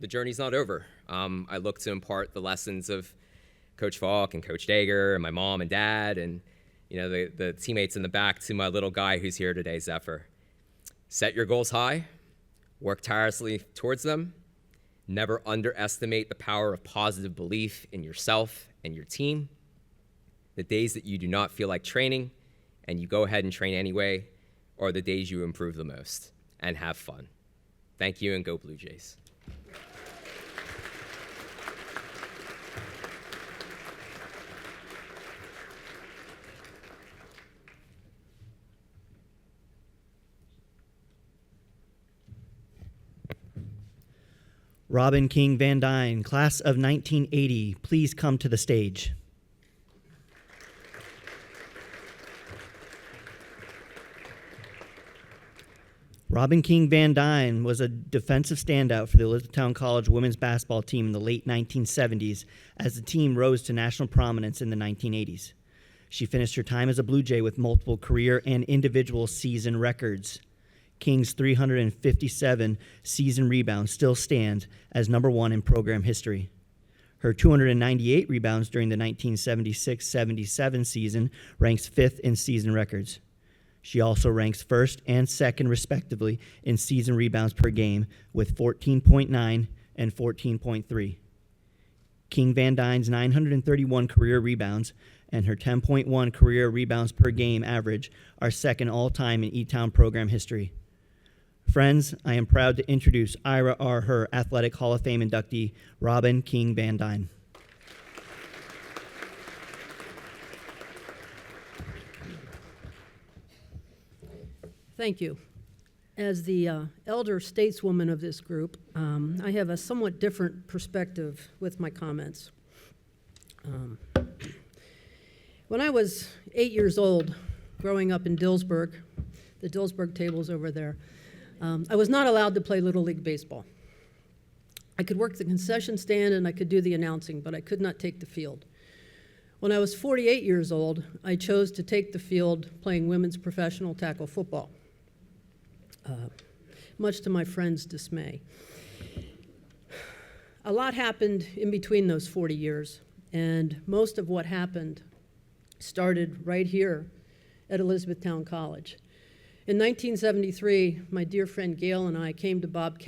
the journey's not over. I look to impart the lessons of Coach Falk and Coach Dager and my mom and dad and the teammates in the back to my little guy who's here today, Zephyr. Set your goals high, work tirelessly towards them, never underestimate the power of positive belief in yourself and your team. The days that you do not feel like training and you go ahead and train anyway are the days you improve the most, and have fun. Thank you, and go Blue Jays. Robin King Van Dyne, class of 1980, please come to the stage. Robin King Van Dyne was a defensive standout for the Elizabethtown College women's basketball team in the late 1970s as the team rose to national prominence in the 1980s. She finished her time as a Blue Jay with multiple career and individual season records. King's 357 season rebounds still stand as number one in program history. Her 298 rebounds during the 1976-77 season ranks fifth in season records. She also ranks first and second, respectively, in season rebounds per game with 14.9 and 14.3. King Van Dyne's 931 career rebounds and her 10.1 career rebounds per game average are second all-time in E-Town program history. Friends, I am proud to introduce Ira R. Herr Athletic Hall of Fame inductee, Robin King Van Dyne. Thank you. As the elder stateswoman of this group, I have a somewhat different perspective with my comments. When I was 8 years old, growing up in Dillsburg, the Dillsburg table's over there, I was not allowed to play Little League Baseball. I could work the concession stand and I could do the announcing, but I could not take the field. When I was 48 years old, I chose to take the field playing women's professional tackle football. Much to my friends' dismay. A lot happened in between those 40 years, and most of what happened started right here at Elizabethtown College. In 1973, my dear friend Gail and I came to Bob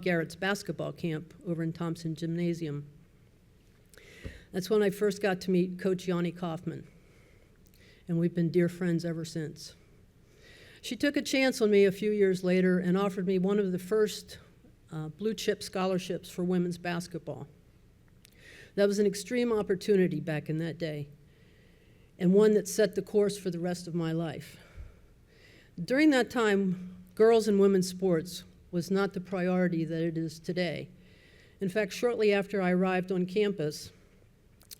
Garrett's basketball camp over in Thompson Gymnasium. That's when I first got to meet Coach Yanni Kaufman, and we've been dear friends ever since. She took a chance on me a few years later and offered me one of the first blue chip scholarships for women's basketball. That was an extreme opportunity back in that day, and one that set the course for the rest of my life. During that time, girls and women's sports was not the priority that it is today. In fact, shortly after I arrived on campus,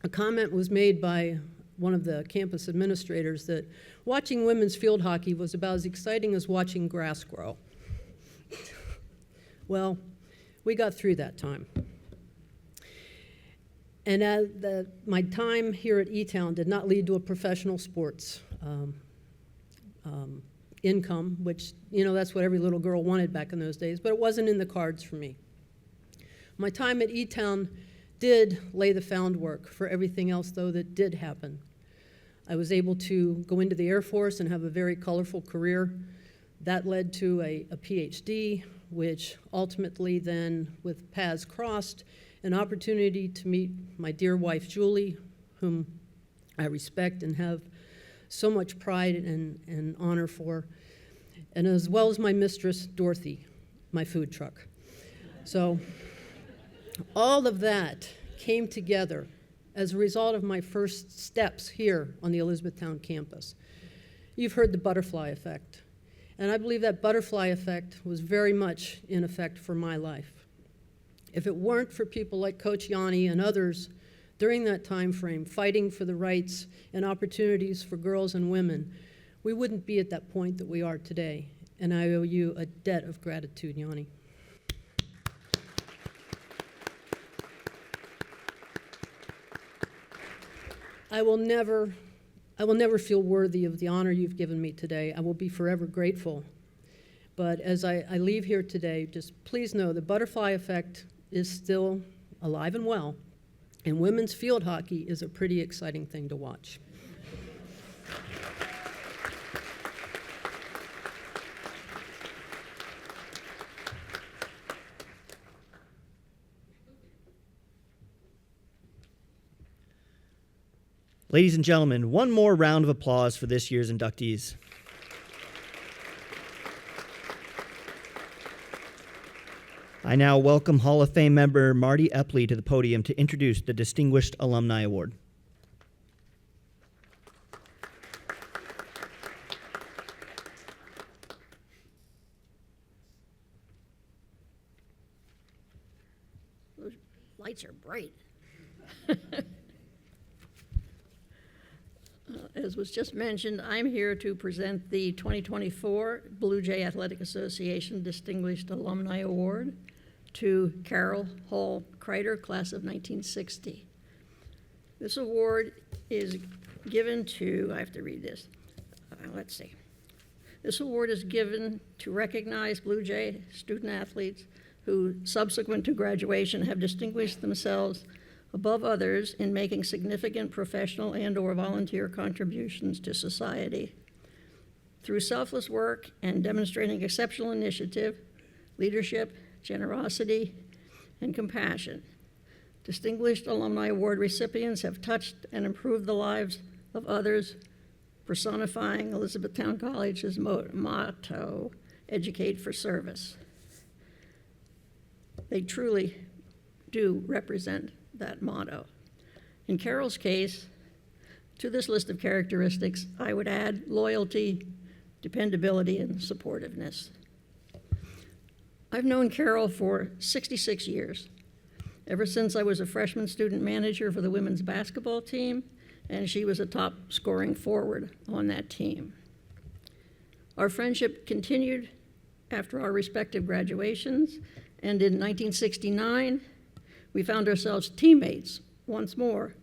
a comment was made by one of the campus administrators that watching women's field hockey was about as exciting as watching grass grow. Well, we got through that time. And my time here at E-Town did not lead to a professional sports income, which, that's what every little girl wanted back in those days, but it wasn't in the cards for me. My time at E-Town did lay the groundwork for everything else, though, that did happen. I was able to go into the Air Force and have a very colorful career. That led to a PhD, which ultimately then, with paths crossed, an opportunity to meet my dear wife, Julie, whom I respect and have so much pride and honor for, and as well as my mistress, Dorothy, my food truck. So all of that came together as a result of my first steps here on the Elizabethtown campus. You've heard the butterfly effect, and I believe that butterfly effect was very much in effect for my life. If it weren't for people like Coach Yanni and others during that time frame fighting for the rights and opportunities for girls and women, we wouldn't be at that point that we are today, and I owe you a debt of gratitude, Yanni. I will never feel worthy of the honor you've given me today. I will be forever grateful. But as I leave here today, just please know the butterfly effect is still alive and well, and women's field hockey is a pretty exciting thing to watch. Ladies and gentlemen, one more round of applause for this year's inductees. I now welcome Hall of Fame member Marty Epley to the podium to introduce the Distinguished Alumni Award. lights are bright. As was just mentioned, I'm here to present the 2024 Blue Jay Athletic Association Distinguished Alumni Award to Carol Hall Kreider, class of 1960. This award is given to, I have to read this, let's see. This award is given to recognize Blue Jay student athletes who, subsequent to graduation, have distinguished themselves above others in making significant professional and/or volunteer contributions to society. Through selfless work and demonstrating exceptional initiative, leadership, generosity, and compassion, Distinguished Alumni Award recipients have touched and improved the lives of others, personifying Elizabethtown College's motto, educate for service. They truly do represent that motto. In Carol's case, to this list of characteristics, I would add loyalty, dependability, and supportiveness. I've known Carol for 66 years, ever since I was a freshman student manager for the women's basketball team, and she was a top scoring forward on that team. Our friendship continued after our respective graduations, and in 1969, we found ourselves teammates once more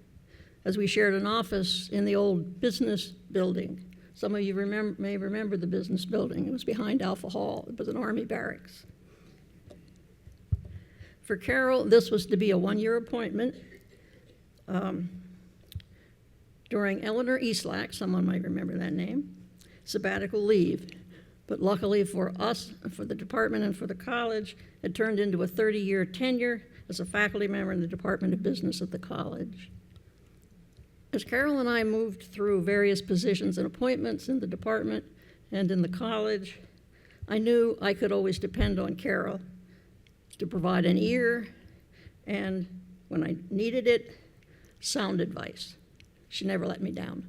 as we shared an office in the old business building. Some of you may remember the business building. It was behind Alpha Hall. It was an Army barracks. For Carol, this was to be a one-year appointment. During Eleanor Eastlack, someone might remember that name, sabbatical leave. But luckily for us, for the department and for the college, it turned into a 30-year tenure as a faculty member in the Department of Business at the college. As Carol and I moved through various positions and appointments in the department and in the college, I knew I could always depend on Carol to provide an ear and, when I needed it, sound advice. She never let me down.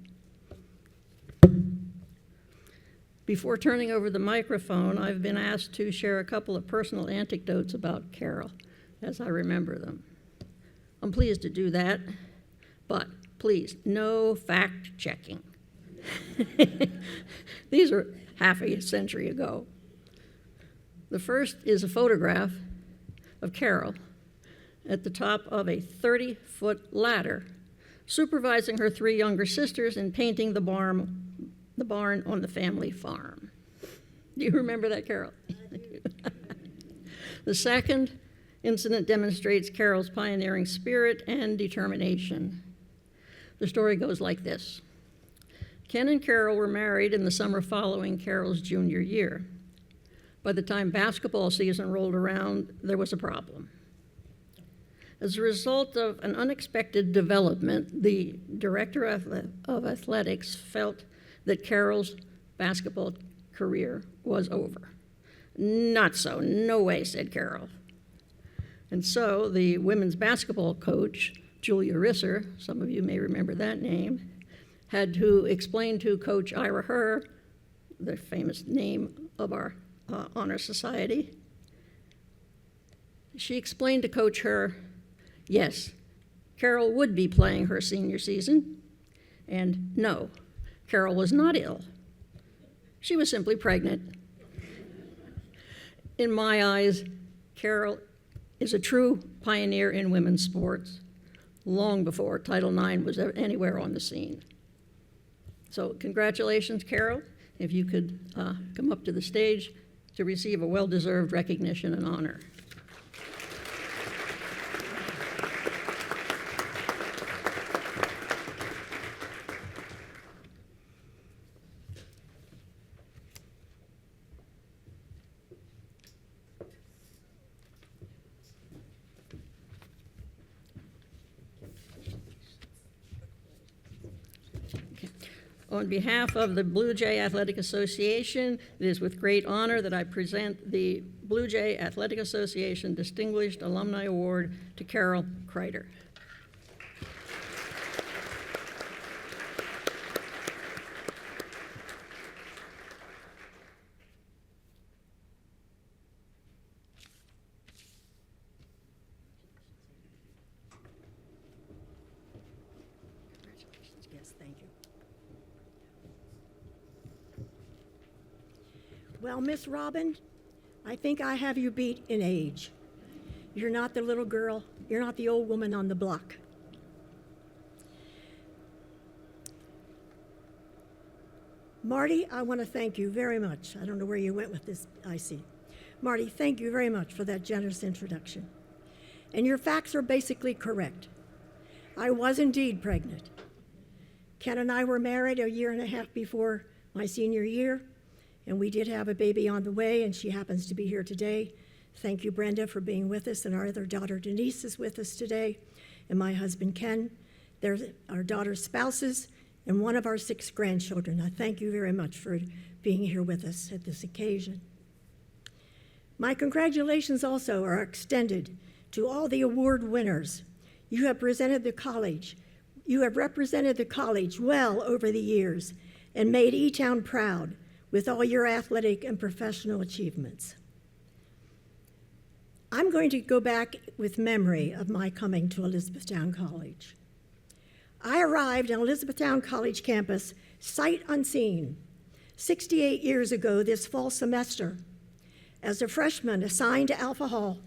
Before turning over the microphone, I've been asked to share a couple of personal anecdotes about Carol as I remember them. I'm pleased to do that, but please, no fact-checking. These are half a century ago. The first is a photograph of Carol at the top of a 30-foot ladder, supervising her three younger sisters in painting the barn on the family farm. Do you remember that, Carol? The second incident demonstrates Carol's pioneering spirit and determination. The story goes like this. Ken and Carol were married in the summer following Carol's junior year. By the time basketball season rolled around, there was a problem. As a result of an unexpected development, the director of athletics felt that Carol's basketball career was over. Not so, no way, said Carol. And so the women's basketball coach, Julia Risser, some of you may remember that name, had to explain to Coach Ira Herr, the famous name of our honor society. She explained to Coach Herr, yes, Carol would be playing her senior season, and no, Carol was not ill. She was simply pregnant. In my eyes, Carol is a true pioneer in women's sports, long before Title IX was anywhere on the scene. So congratulations, Carol. If you could come up to the stage to receive a well-deserved recognition and honor. On behalf of the Blue Jay Athletic Association, it is with great honor that I present the Blue Jay Athletic Association Distinguished Alumni Award to Carol Kreider. Thank you. Well, Miss Robin, I think I have you beat in age. You're not the little girl. You're not the old woman on the block. Marty, I want to thank you very much. I don't know where you went with this, I see. Marty, thank you very much for that generous introduction. And your facts are basically correct. I was indeed pregnant. Ken and I were married a year and a half before my senior year, and we did have a baby on the way, and she happens to be here today. Thank you, Brenda, for being with us, and our other daughter, Denise, is with us today, and my husband, Ken. There's our daughter's spouses, and one of our 6 grandchildren. I thank you very much for being here with us at this occasion. My congratulations also are extended to all the award winners. You have represented the college well over the years and made E-Town proud with all your athletic and professional achievements. I'm going to go back with memory of my coming to Elizabethtown College. I arrived on Elizabethtown College campus sight unseen 68 years ago this fall semester as a freshman assigned to Alpha Hall,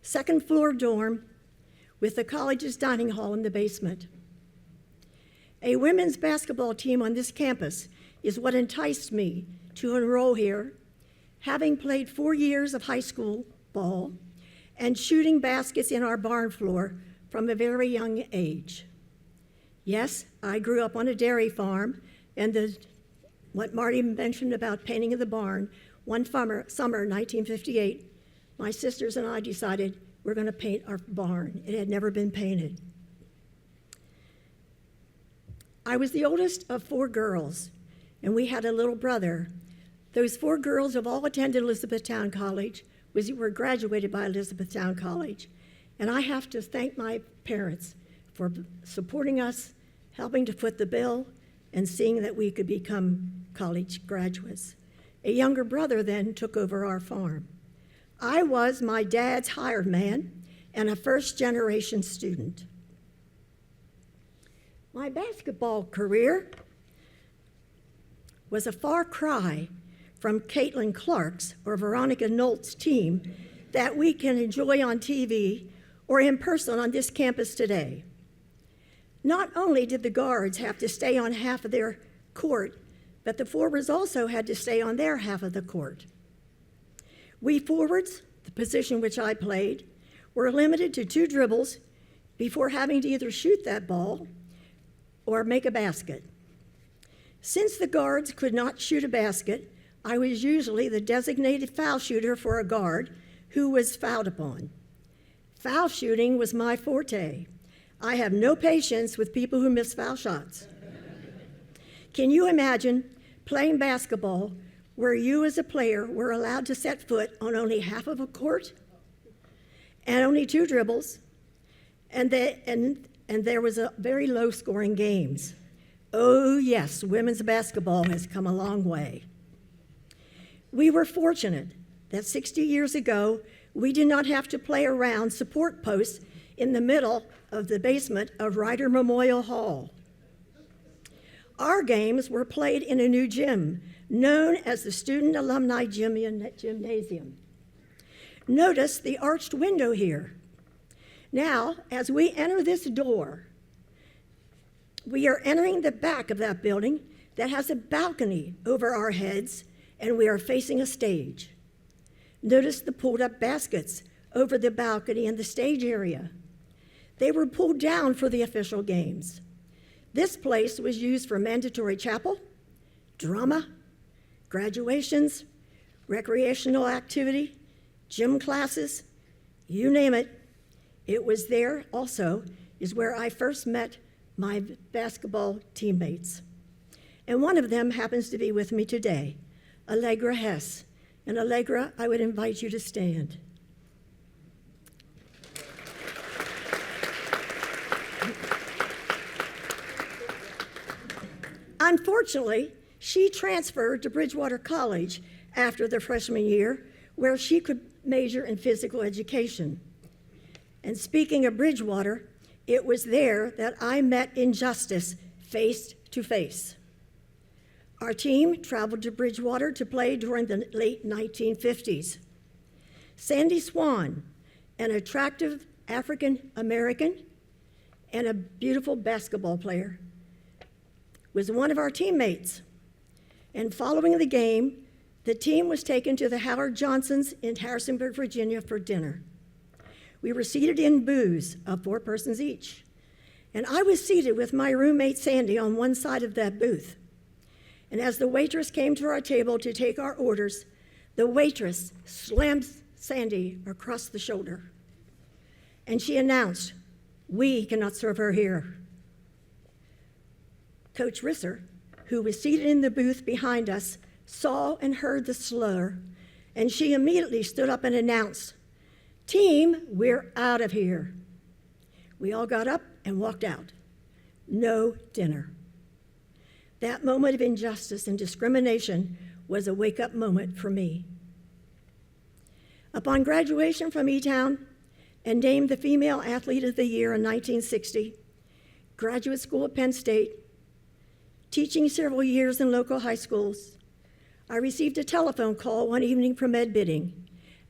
2nd floor dorm with the college's dining hall in the basement. A women's basketball team on this campus is what enticed me to enroll here, having played 4 years of high school ball and shooting baskets in our barn floor from a very young age. Yes, I grew up on a dairy farm, and what Marty mentioned about painting of the barn, one summer, 1958, my sisters and I decided we're going to paint our barn. It had never been painted. I was the oldest of 4 girls, and we had a little brother. Those 4 girls have all attended Elizabethtown College, were graduated by Elizabethtown College, and I have to thank my parents for supporting us, helping to foot the bill, and seeing that we could become college graduates. A younger brother then took over our farm. I was my dad's hired man and a first-generation student. My basketball career was a far cry from Caitlin Clark's or Veronica Knowlt's team that we can enjoy on TV or in person on this campus today. Not only did the guards have to stay on half of their court, but the forwards also had to stay on their half of the court. We forwards, the position which I played, were limited to 2 dribbles before having to either shoot that ball or make a basket. Since the guards could not shoot a basket, I was usually the designated foul shooter for a guard who was fouled upon. Foul shooting was my forte. I have no patience with people who miss foul shots. Can you imagine playing basketball where you as a player were allowed to set foot on only half of a court and only 2 dribbles, and there was a very low scoring games? Oh yes, women's basketball has come a long way. We were fortunate that 60 years ago, we did not have to play around support posts in the middle of the basement of Ryder Memorial Hall. Our games were played in a new gym, known as the Student Alumni Gymnasium. Notice the arched window here. Now, as we enter this door, we are entering the back of that building that has a balcony over our heads, and we are facing a stage. Notice the pulled-up baskets over the balcony and the stage area. They were pulled down for the official games. This place was used for mandatory chapel, drama, graduations, recreational activity, gym classes, you name it. It was there also is where I first met my basketball teammates. And one of them happens to be with me today, Allegra Hess. And Allegra, I would invite you to stand. Unfortunately, she transferred to Bridgewater College after the freshman year, where she could major in physical education. And speaking of Bridgewater, it was there that I met injustice face to face. Our team traveled to Bridgewater to play during the late 1950s. Sandy Swan, an attractive African American and a beautiful basketball player, was one of our teammates. And following the game, the team was taken to the Howard Johnsons in Harrisonburg, Virginia for dinner. We were seated in booths of 4 persons each. And I was seated with my roommate Sandy on one side of that booth. And as the waitress came to our table to take our orders, the waitress slammed Sandy across the shoulder. And she announced, "We cannot serve her here." Coach Risser, who was seated in the booth behind us, saw and heard the slur, and she immediately stood up and announced, "Team, we're out of here." We all got up and walked out. No dinner. That moment of injustice and discrimination was a wake-up moment for me. Upon graduation from E-Town and named the Female Athlete of the Year in 1960, graduate school at Penn State, teaching several years in local high schools, I received a telephone call one evening from Ed Bidding,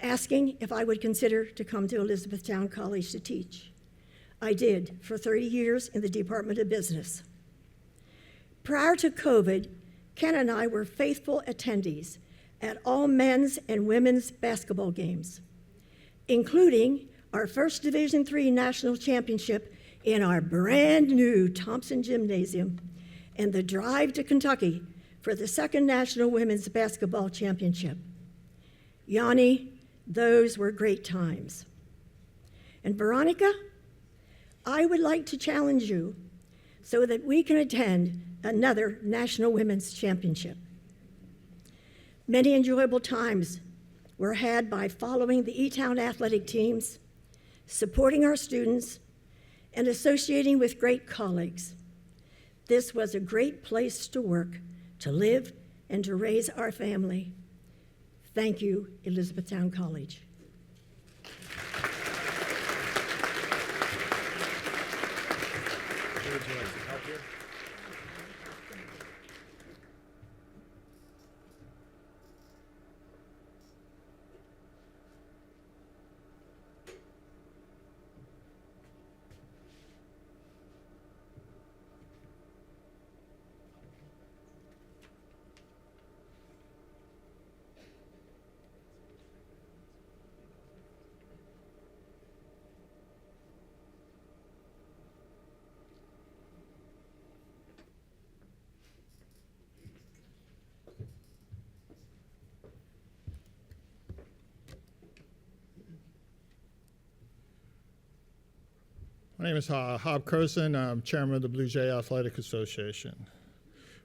asking if I would consider to come to Elizabethtown College to teach. I did for 30 years in the Department of Business. Prior to COVID, Ken and I were faithful attendees at all men's and women's basketball games, including our first Division III national championship in our brand new Thompson Gymnasium and the drive to Kentucky for the second National Women's Basketball Championship. Yanni, those were great times. And Veronica, I would like to challenge you so that we can attend another National Women's Championship. Many enjoyable times were had by following the E-Town athletic teams, supporting our students, and associating with great colleagues. This was a great place to work, to live, and to raise our family. Thank you, Elizabethtown College. My name is Hob Croson. I'm chairman of the Blue Jay Athletic Association.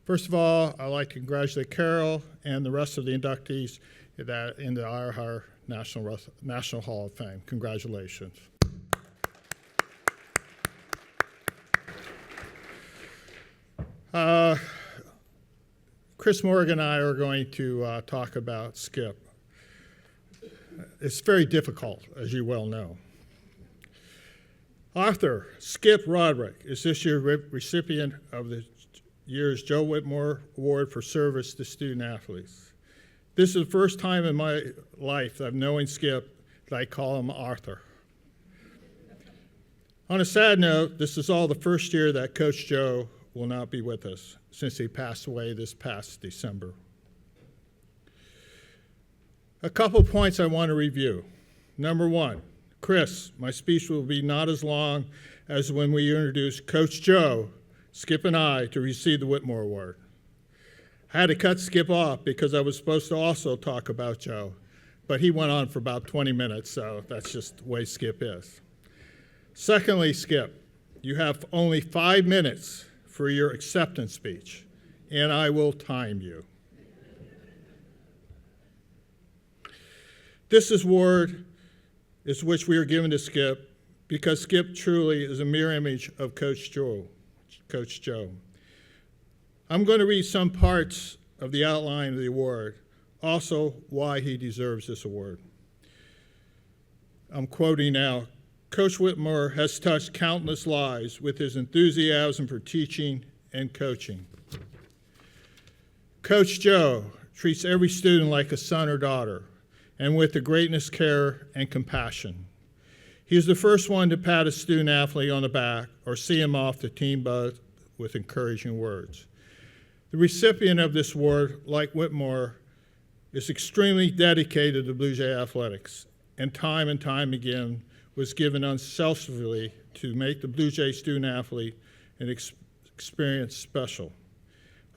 First of all, I'd like to congratulate Carol and the rest of the inductees in the Ira R National Hall of Fame. Congratulations. Chris Morgan and I are going to talk about Skip. It's very difficult, as you well know. Arthur Skip Roderick is this year's recipient of the year's Joe Whitmore Award for Service to Student Athletes. This is the first time in my life that I've known Skip that I call him Arthur. On a sad note, this is all the first year that Coach Joe will not be with us since he passed away this past December. A couple points I want to review. Number one, Chris, my speech will be not as long as when we introduced Coach Joe, Skip, and I to receive the Whitmore Award. I had to cut Skip off because I was supposed to also talk about Joe, but he went on for about 20 minutes, so that's just the way Skip is. Secondly, Skip, you have only 5 minutes for your acceptance speech, and I will time you. This award is which we are given to Skip because Skip truly is a mirror image of Coach Joe. I'm going to read some parts of the outline of the award, also why he deserves this award. I'm quoting now, Coach Whitmore has touched countless lives with his enthusiasm for teaching and coaching. Coach Joe treats every student like a son or daughter, and with the greatness, care, and compassion. He is the first one to pat a student athlete on the back or see him off the team bus with encouraging words. The recipient of this award, like Whitmore, is extremely dedicated to Blue Jay athletics, and time again was given unselfishly to make the Blue Jay student athlete an experience special.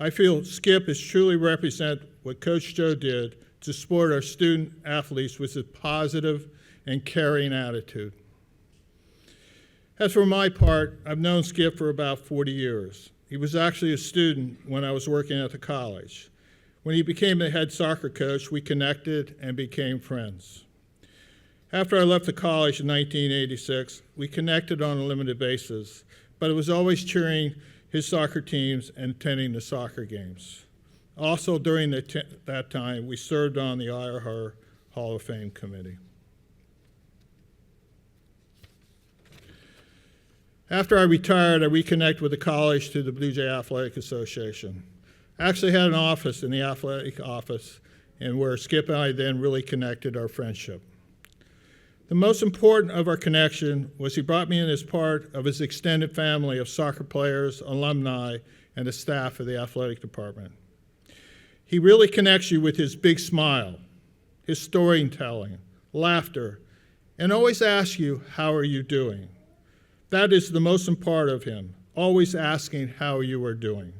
I feel Skip is truly represent what Coach Joe did to support our student athletes with a positive and caring attitude. As for my part, I've known Skip for about 40 years. He was actually a student when I was working at the college. When he became the head soccer coach, we connected and became friends. After I left the college in 1986, we connected on a limited basis, but it was always cheering his soccer teams and attending the soccer games. Also, during that time, we served on the Ira R Hall of Fame committee. After I retired, I reconnected with the college to the Blue Jay Athletic Association. I actually had an office in the athletic office, and where Skip and I then really connected our friendship. The most important of our connection was he brought me in as part of his extended family of soccer players, alumni, and the staff of the athletic department. He really connects you with his big smile, his storytelling, laughter, and always asks you, how are you doing? That is the most important part of him, always asking how you are doing,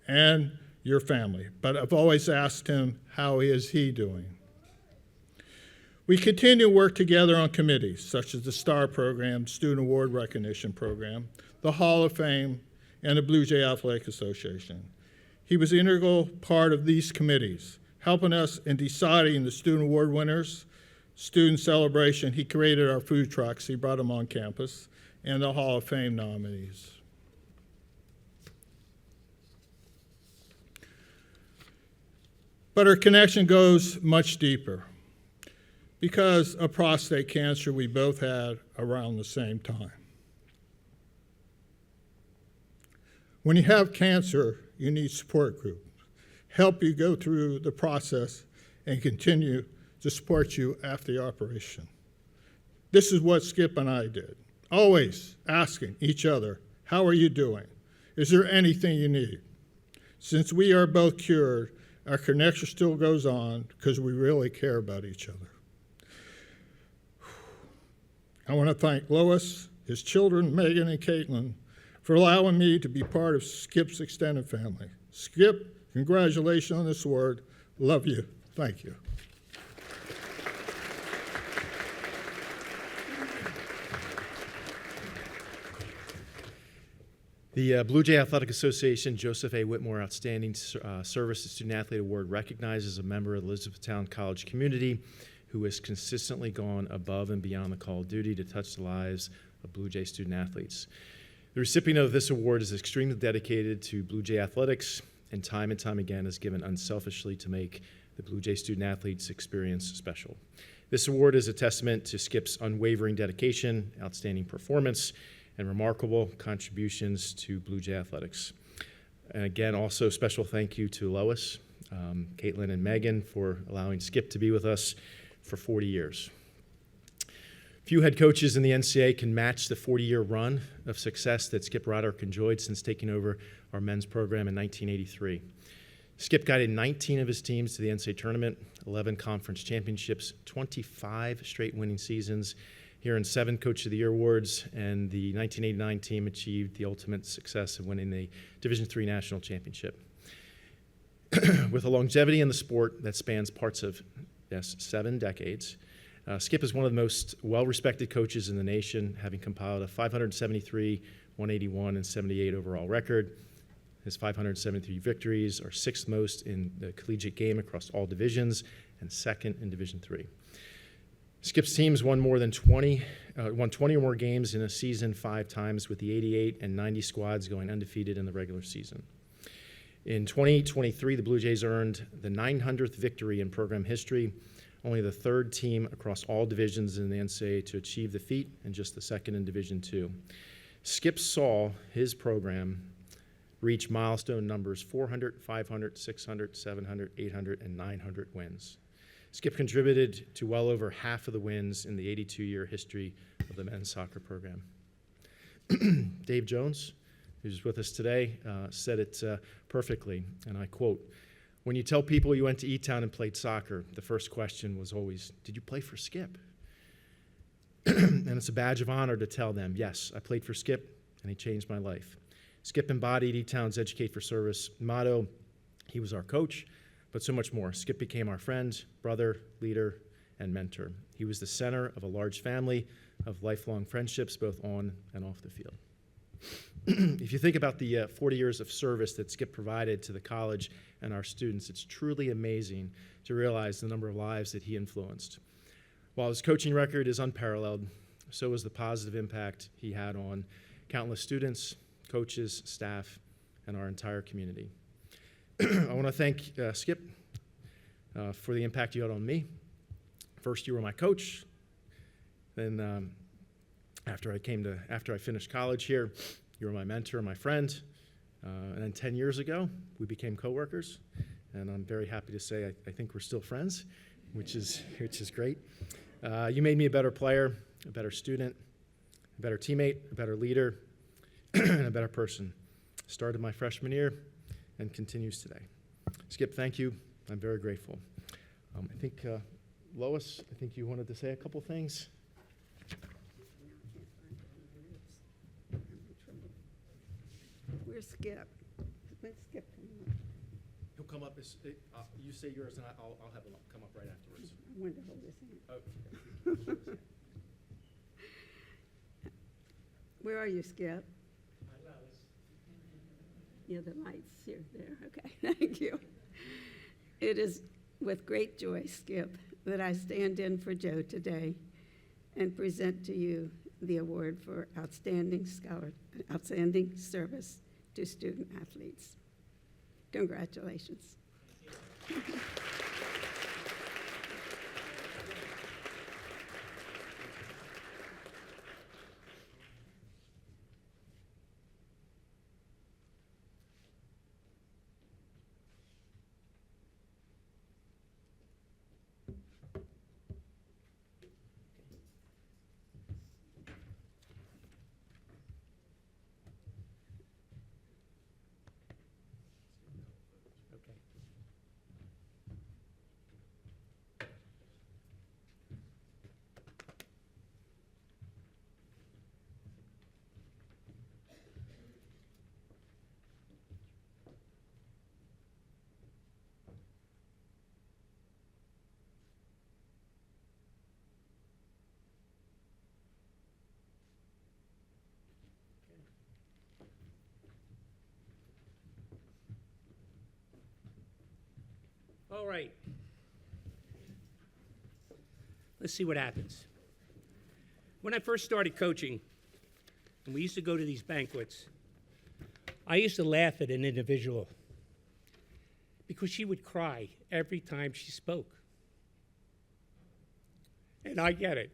and your family. But I've always asked him, how is he doing? We continue to work together on committees, such as the STAR program, Student Award Recognition Program, the Hall of Fame, and the Blue Jay Athletic Association. He was an integral part of these committees, helping us in deciding the student award winners, student celebration. He created our food trucks, he brought them on campus, and the Hall of Fame nominees. But our connection goes much deeper. Because of prostate cancer we both had around the same time. When you have cancer, you need support groups, help you go through the process and continue to support you after the operation. This is what Skip and I did, always asking each other, how are you doing? Is there anything you need? Since we are both cured, our connection still goes on because we really care about each other. I want to thank Lois, his children, Megan and Caitlin, for allowing me to be part of Skip's extended family. Skip, congratulations on this award. Love you. Thank you. The Blue Jay Athletic Association Joseph A. Whitmore Outstanding Service to Student Athlete Award recognizes a member of the Elizabethtown College community who has consistently gone above and beyond the call of duty to touch the lives of Blue Jay student athletes. The recipient of this award is extremely dedicated to Blue Jay athletics and time again is given unselfishly to make the Blue Jay student athletes experience special. This award is a testament to Skip's unwavering dedication, outstanding performance, and remarkable contributions to Blue Jay athletics. And again, also special thank you to Lois, Caitlin, and Megan for allowing Skip to be with us for 40 years. Few head coaches in the NCAA can match the 40-year run of success that Skip Roderick enjoyed since taking over our men's program in 1983. Skip guided 19 of his teams to the NCAA tournament, 11 conference championships, 25 straight winning seasons. He earned 7 Coach of the Year awards, and the 1989 team achieved the ultimate success of winning the Division III national championship. With a longevity in the sport that spans parts of 7 decades, Skip is one of the most well-respected coaches in the nation, having compiled a 573, 181, and 78 overall record. His 573 victories are 6th most in the collegiate game across all divisions and 2nd in Division III. Skip's teams won 20 or more games in a season 5 times, with the 88 and 90 squads going undefeated in the regular season. In 2023, the Blue Jays earned the 900th victory in program history, only the 3rd team across all divisions in the NCAA to achieve the feat, and just the 2nd in Division II. Skip saw his program reach milestone numbers 400, 500, 600, 700, 800, and 900 wins. Skip contributed to well over half of the wins in the 82-year history of the men's soccer program. Dave Jones, who's with us today, said it perfectly, and I quote, "When you tell people you went to E-Town and played soccer, the first question was always, did you play for Skip?" And it's a badge of honor to tell them, yes, I played for Skip, and he changed my life. Skip embodied E-Town's Educate for Service motto. He was our coach, but so much more. Skip became our friend, brother, leader, and mentor. He was the center of a large family of lifelong friendships, both on and off the field. If you think about the 40 years of service that Skip provided to the college and our students, it's truly amazing to realize the number of lives that he influenced. While his coaching record is unparalleled, so is the positive impact he had on countless students, coaches, staff, and our entire community. I want to thank Skip for the impact you had on me. First, you were my coach. Then, after I finished college here, you were my mentor, my friend. And then 10 years ago, we became coworkers. And I'm very happy to say I think we're still friends, which is great. You made me a better player, a better student, a better teammate, a better leader, and a better person. Started my freshman year and continues today. Skip, thank you. I'm very grateful. I think, Lois, I think you wanted to say a couple things. Where's Skip? Where's Skip? He'll come up, you say yours, and I'll have him come up right afterwards. I wanted to hold his hand. Oh. Where are you, Skip? Yeah, the light's here, there. Okay, thank you. It is with great joy, Skip, that I stand in for Joe today and present to you the award for outstanding service to student athletes. Congratulations. All right. Let's see what happens. When I first started coaching, and we used to go to these banquets, I used to laugh at an individual because she would cry every time she spoke. And I get it.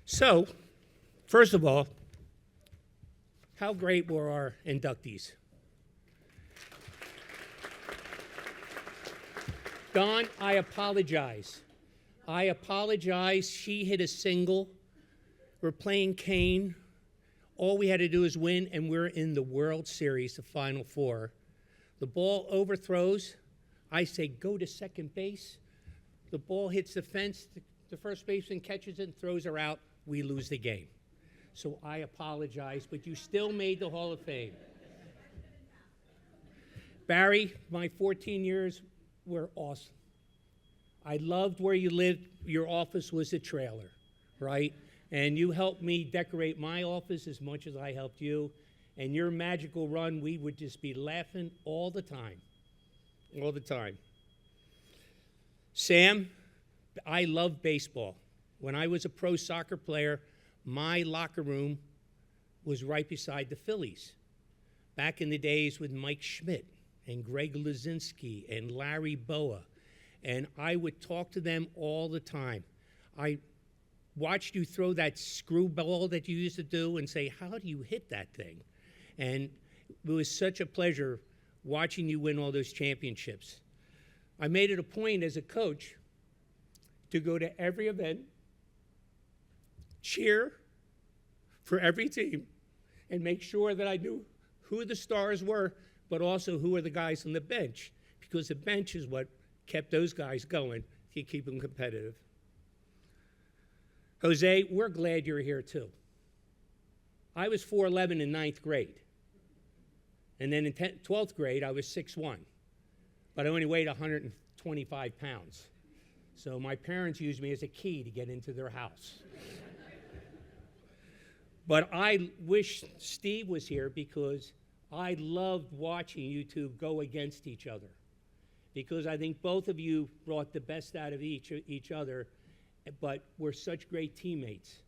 So, first of all, how great were our inductees? Dawn, I apologize. I apologize. She hit a single. We're playing Kane. All we had to do is win, and we're in the World Series, the Final Four. The ball overthrows. I say, go to second base. The ball hits the fence. The first baseman catches it and throws her out. We lose the game. So I apologize, but you still made the Hall of Fame. Barry, my 14 years were awesome. I loved where you lived. Your office was a trailer, right? And you helped me decorate my office as much as I helped you. And your magical run, we would just be laughing all the time. All the time. Sam, I love baseball. When I was a pro soccer player, my locker room was right beside the Phillies. Back in the days with Mike Schmidt and Greg Luzinski and Larry Boa, and I would talk to them all the time. watched you throw that screwball that you used to do and say, how do you hit that thing? And it was such a pleasure watching you win all those championships. I made it a point as a coach to go to every event, cheer for every team, and make sure that I knew who the stars were, but also who were the guys on the bench, because the bench is what kept those guys going to keep them competitive. Jose, we're glad you're here too. I was 4'11" in 9th grade. And then in 12th grade, I was 6'1". But I only weighed 125 pounds. So my parents used me as a key to get into their house. But I wish Steve was here because I loved watching you two go against each other. Because I think both of you brought the best out of each other, but were such great teammates.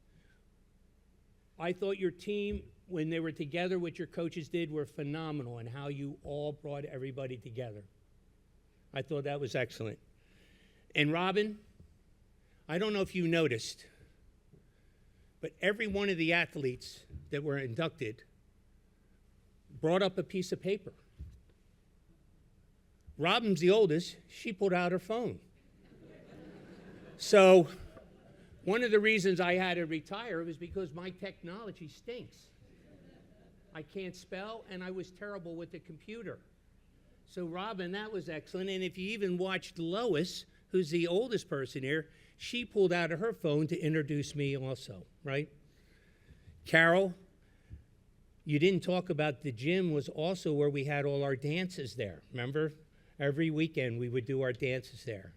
I thought your team, when they were together, what your coaches did were phenomenal, and how you all brought everybody together. I thought that was excellent. And Robin, I don't know if you noticed, but every one of the athletes that were inducted brought up a piece of paper. Robin's the oldest. She pulled out her phone. So one of the reasons I had to retire was because my technology stinks. I can't spell, and I was terrible with the computer. So Robin, that was excellent. And if you even watched Lois, who's the oldest person here, she pulled out of her phone to introduce me also, right? Carol, you didn't talk about the gym was also where we had all our dances there. Remember? Every weekend we would do our dances there.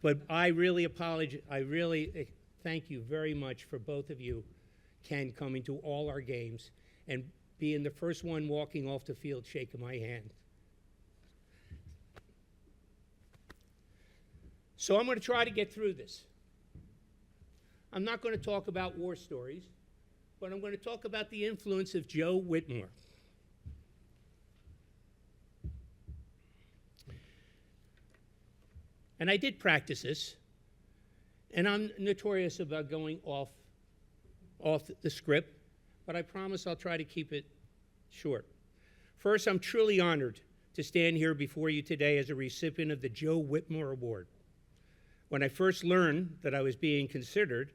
But I really apologize. I really thank you very much for both of you, Ken, coming to all our games and being the first one walking off the field shaking my hand. So I'm going to try to get through this. I'm not going to talk about war stories, but I'm going to talk about the influence of Joe Whitmore. And I did practice this, and I'm notorious about going off the script, but I promise I'll try to keep it short. First, I'm truly honored to stand here before you today as a recipient of the Joe Whitmore Award. When I first learned that I was being considered,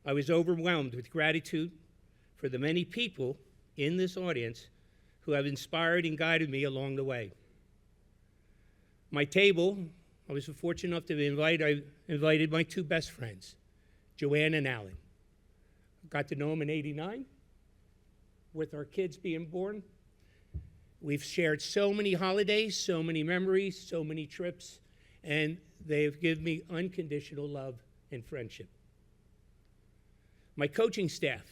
I was overwhelmed with gratitude for the many people in this audience who have inspired and guided me along the way. My table, I was fortunate enough to be invited my two best friends, Joanne and Alan. Got to know them in '89, with our kids being born. We've shared so many holidays, so many memories, so many trips, and they've given me unconditional love and friendship. My coaching staff,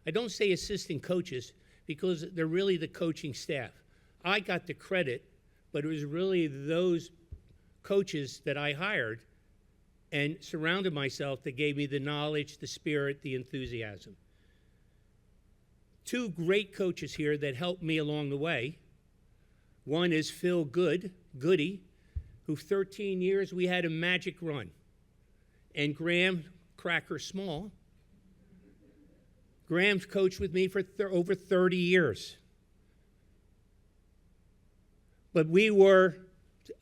I don't say assistant coaches because they're really the coaching staff. I got the credit, but it was really those coaches that I hired and surrounded myself that gave me the knowledge, the spirit, the enthusiasm. Two great coaches here that helped me along the way. One is Phil Goody, who 13 years we had a magic run. And Graham Cracker Small. Graham's coached with me for over 30 years. But we were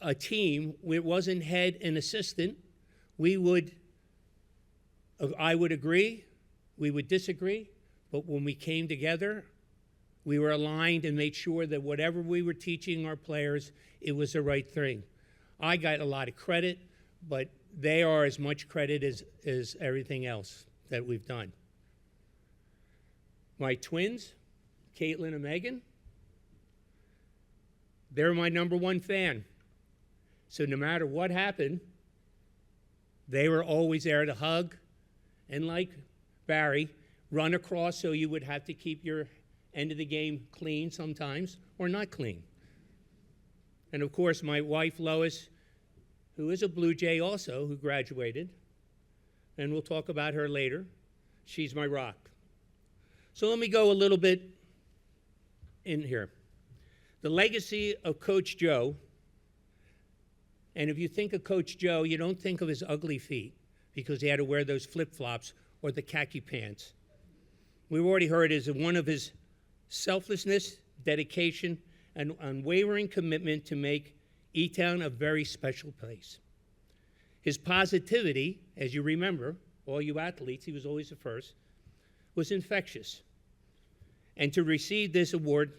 a team. It wasn't head and assistant. I would agree, we would disagree, but when we came together, we were aligned and made sure that whatever we were teaching our players, it was the right thing. I got a lot of credit, but they are as much credit as everything else that we've done. My twins, Caitlin and Megan, they're my #1 fan. So no matter what happened, they were always there to hug, and like Barry, run across so you would have to keep your end of the game clean sometimes, or not clean. And of course, my wife, Lois, who is a Blue Jay also, who graduated, and we'll talk about her later. She's my rock. So let me go a little bit in here. The legacy of Coach Joe, and if you think of Coach Joe, you don't think of his ugly feet, because he had to wear those flip-flops or the khaki pants. We've already heard is one of his selflessness, dedication, and unwavering commitment to make E-Town a very special place. His positivity, as you remember, all you athletes, he was always the first, was infectious. And to receive this award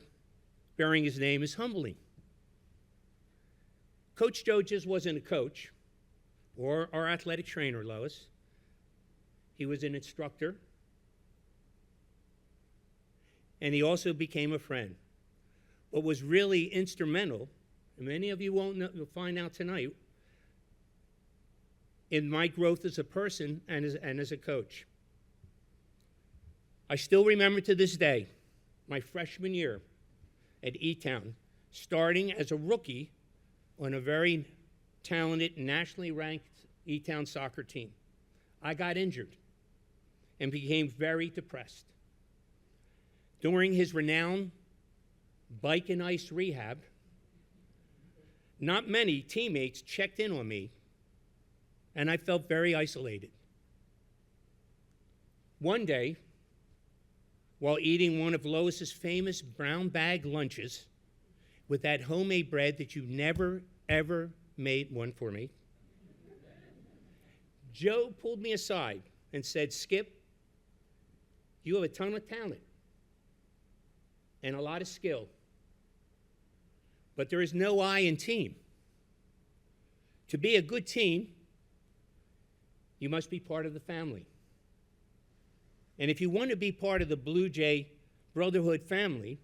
bearing his name is humbling. Coach Joe just wasn't a coach or our athletic trainer, Lois. He was an instructor. And he also became a friend. What was really instrumental, and many of you won't know, you'll find out tonight, in my growth as a person and as a coach. I still remember to this day my freshman year at E-Town, starting as a rookie on a very talented, nationally ranked E-Town soccer team. I got injured and became very depressed. During his renowned bike and ice rehab, not many teammates checked in on me, and I felt very isolated. One day, while eating one of Lois's famous brown bag lunches with that homemade bread that you never, ever made one for me, Joe pulled me aside and said, "Skip, you have a ton of talent and a lot of skill, but there is no I in team. To be a good team, you must be part of the family. And if you want to be part of the Blue Jay Brotherhood family,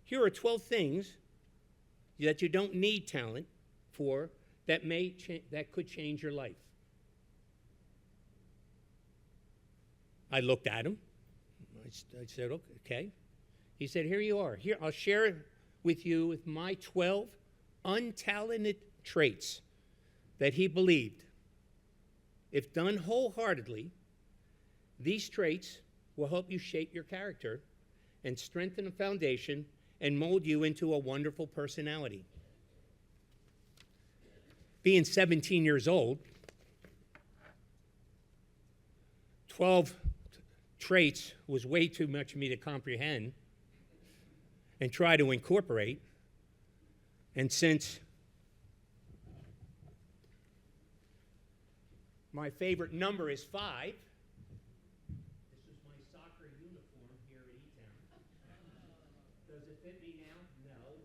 here are 12 things that you don't need talent for that could change your life." I looked at him. I said, "Okay." He said, "Here you are. Here, I'll share with you with my 12 untalented traits that he believed, if done wholeheartedly, these traits will help you shape your character and strengthen a foundation and mold you into a wonderful personality." Being 17 years old, 12 traits was way too much for me to comprehend and try to incorporate. And since my favorite number is 5, this is my soccer uniform here at E-Town. Does it fit me now? No.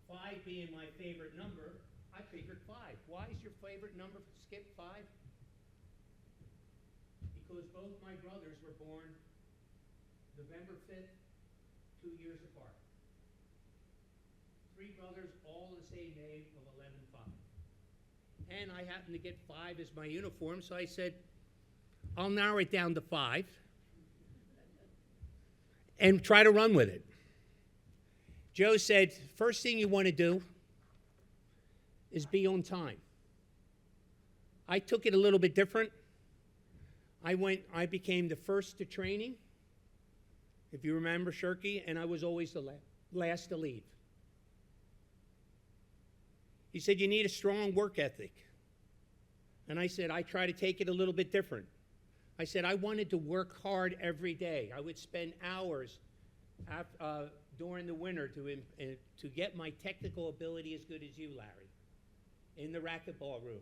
5 being my favorite number, I figured 5. Why is your favorite number, Skip, 5? Because both my brothers were born November 5th, 2 years apart. 3 brothers, all the same name of 11-5. And I happened to get 5 as my uniform, so I said, I'll narrow it down to 5 and try to run with it. Joe said, first thing you want to do is be on time. I took it a little bit different. I became the first to training, if you remember Shirky, and I was always the last to leave. He said, you need a strong work ethic. And I said, I try to take it a little bit different. I said, I wanted to work hard every day. I would spend hours during the winter to get my technical ability as good as you, Larry, in the racquetball room.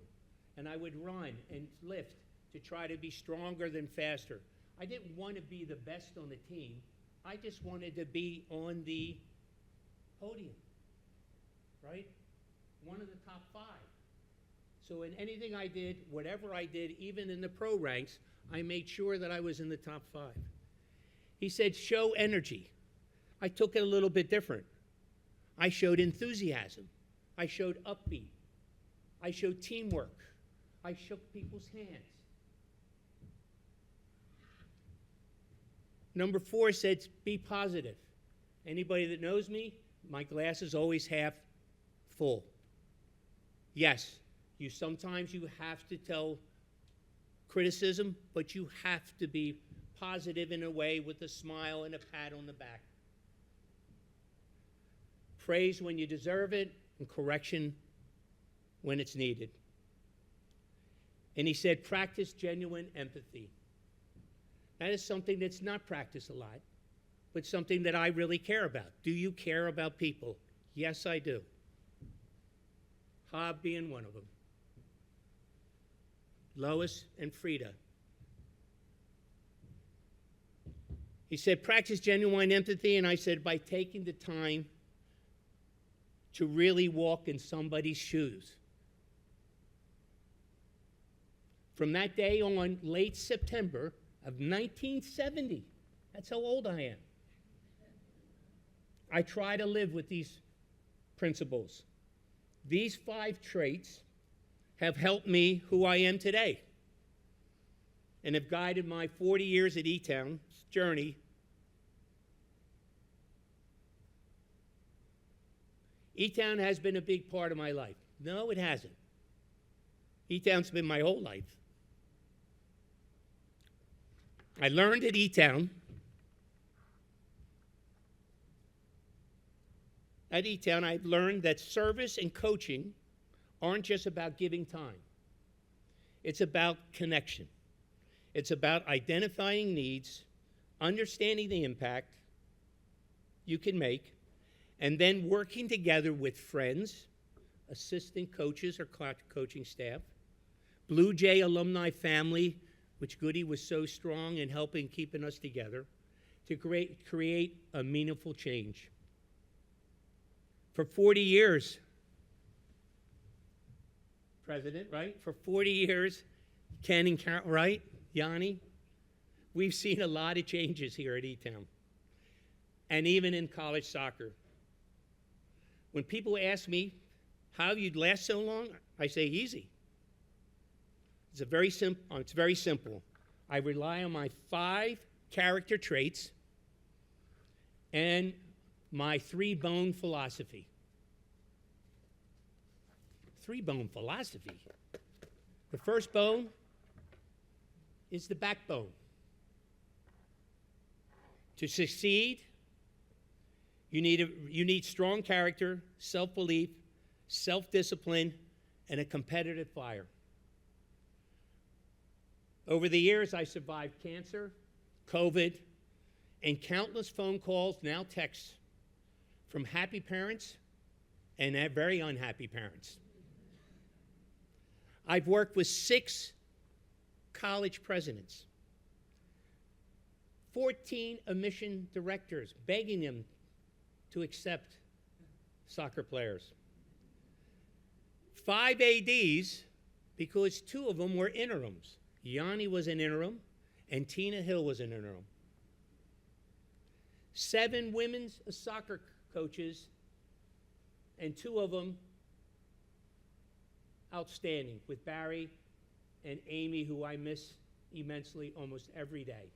And I would run and lift to try to be stronger than faster. I didn't want to be the best on the team. I just wanted to be on the podium, right? One of the top 5. So in anything I did, whatever I did, even in the pro ranks, I made sure that I was in the top 5. He said, show energy. I took it a little bit different. I showed enthusiasm. I showed upbeat. I showed teamwork. I shook people's hands. Number 4 said, be positive. Anybody that knows me, my glass is always half full. Yes, sometimes you have to tell criticism, but you have to be positive in a way with a smile and a pat on the back. Praise when you deserve it, and correction when it's needed. And he said, practice genuine empathy. That is something that's not practiced a lot, but something that I really care about. Do you care about people? Yes, I do. Hob being one of them. Lois and Frida. He said, practice genuine empathy, and I said, by taking the time to really walk in somebody's shoes. From that day on, late September of 1970, that's how old I am, I try to live with these principles. These 5 traits have helped me who I am today and have guided my 40 years at E-Town's journey. E-Town has been a big part of my life. No, it hasn't. E-Town's been my whole life. I learned at E-Town, I learned that service and coaching aren't just about giving time. It's about connection. It's about identifying needs, understanding the impact you can make, and then working together with friends, assistant coaches or coaching staff, Blue Jay alumni family, which Goody was so strong in helping keeping us together, to create a meaningful change. For 40 years, President, right? For 40 years, Ken and Carol, right? Yanni, we've seen a lot of changes here at E-Town, and even in college soccer. When people ask me how you'd last so long, I say easy. It's very simple. I rely on my 5 character traits and my 3-bone philosophy. 3-bone philosophy. The first bone is the backbone. To succeed, you need strong character, self-belief, self-discipline, and a competitive fire. Over the years, I survived cancer, COVID, and countless phone calls, now texts, from happy parents and very unhappy parents. I've worked with 6 college presidents, 14 admission directors, begging them to accept soccer players, 5 ADs, because 2 of them were interims. Yanni was an interim, and Tina Hill was an interim. 7 women's soccer coaches, and 2 of them outstanding, with Barry and Amy, who I miss immensely almost every day.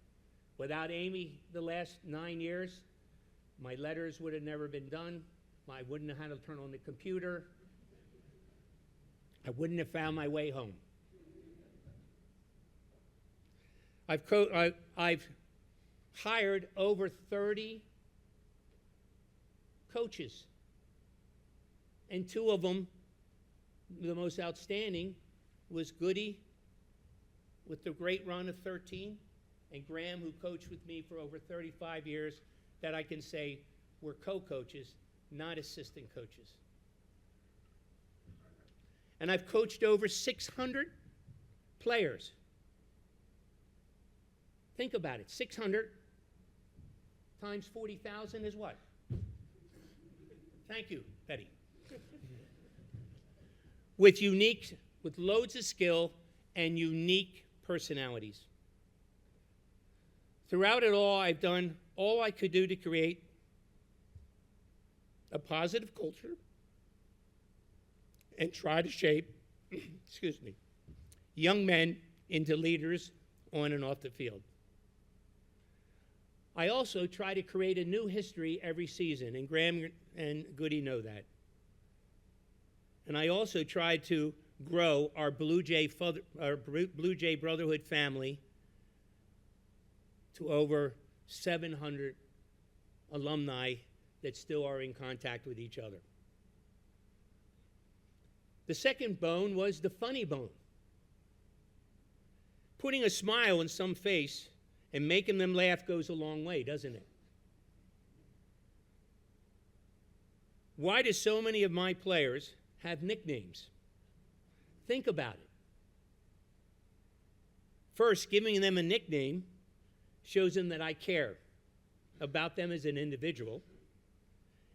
Without Amy, the last 9 years, my letters would have never been done. I wouldn't have had to turn on the computer. I wouldn't have found my way home. I've hired over 30 coaches, and 2 of them, the most outstanding, was Goody with the great run of 13, and Graham, who coached with me for over 35 years, that I can say were co-coaches, not assistant coaches. And I've coached over 600 players. Think about it, 600 times 40,000 is what? Thank you, Betty. With loads of skill and unique personalities. Throughout it all, I've done all I could do to create a positive culture and try to shape, young men into leaders on and off the field. I also try to create a new history every season, and Graham and Goody know that. And I also try to grow our Blue Jay Brotherhood family to over 700 alumni that still are in contact with each other. The second bone was the funny bone. Putting a smile on some face and making them laugh goes a long way, doesn't it? Why do so many of my players have nicknames? Think about it. First, giving them a nickname shows them that I care about them as an individual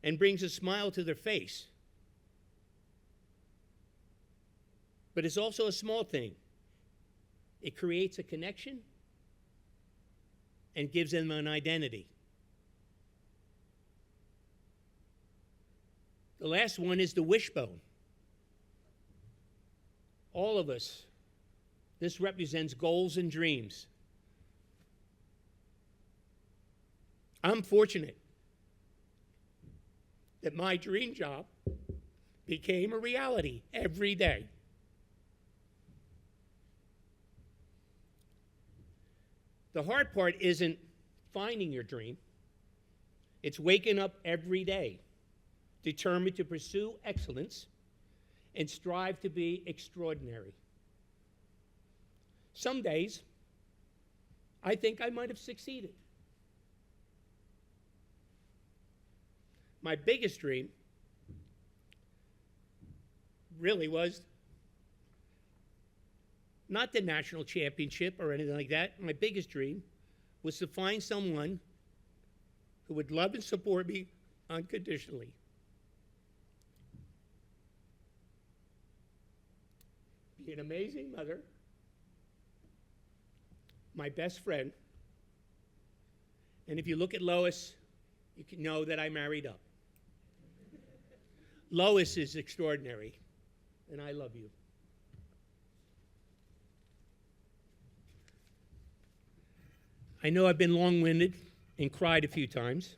and brings a smile to their face. But it's also a small thing. It creates a connection and gives them an identity. The last one is the wishbone. All of us, this represents goals and dreams. I'm fortunate that my dream job became a reality every day. The hard part isn't finding your dream. It's waking up every day, determined to pursue excellence and strive to be extraordinary. Some days, I think I might have succeeded. My biggest dream really was not the national championship or anything like that. My biggest dream was to find someone who would love and support me unconditionally. Be an amazing mother, my best friend, and if you look at Lois, you can know that I married up. Lois is extraordinary, and I love you. I know I've been long-winded and cried a few times,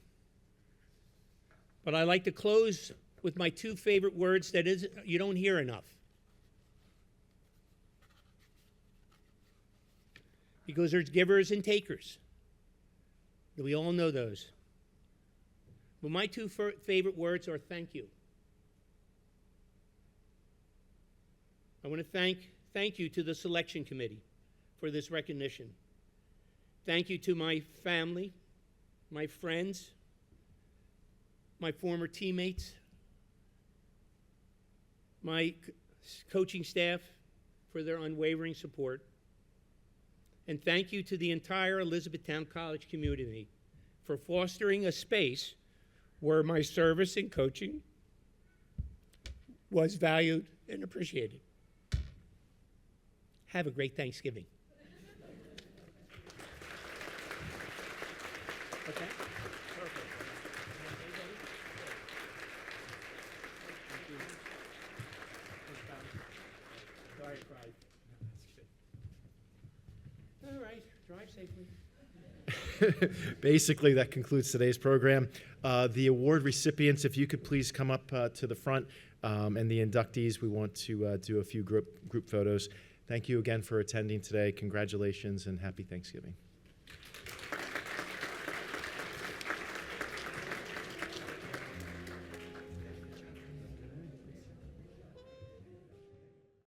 but I like to close with my two favorite words that you don't hear enough. Because there's givers and takers. We all know those. But my two favorite words are thank you. I want to thank you to the selection committee for this recognition. Thank you to my family, my friends, my former teammates, my coaching staff for their unwavering support. And thank you to the entire Elizabethtown College community for fostering a space where my service and coaching was valued and appreciated. Have a great Thanksgiving. Okay? Perfect. Sorry, Pride. All right, drive safely. Basically, that concludes today's program. The award recipients, if you could please come up to the front, and the inductees, we want to do a few group photos. Thank you again for attending today. Congratulations and happy Thanksgiving.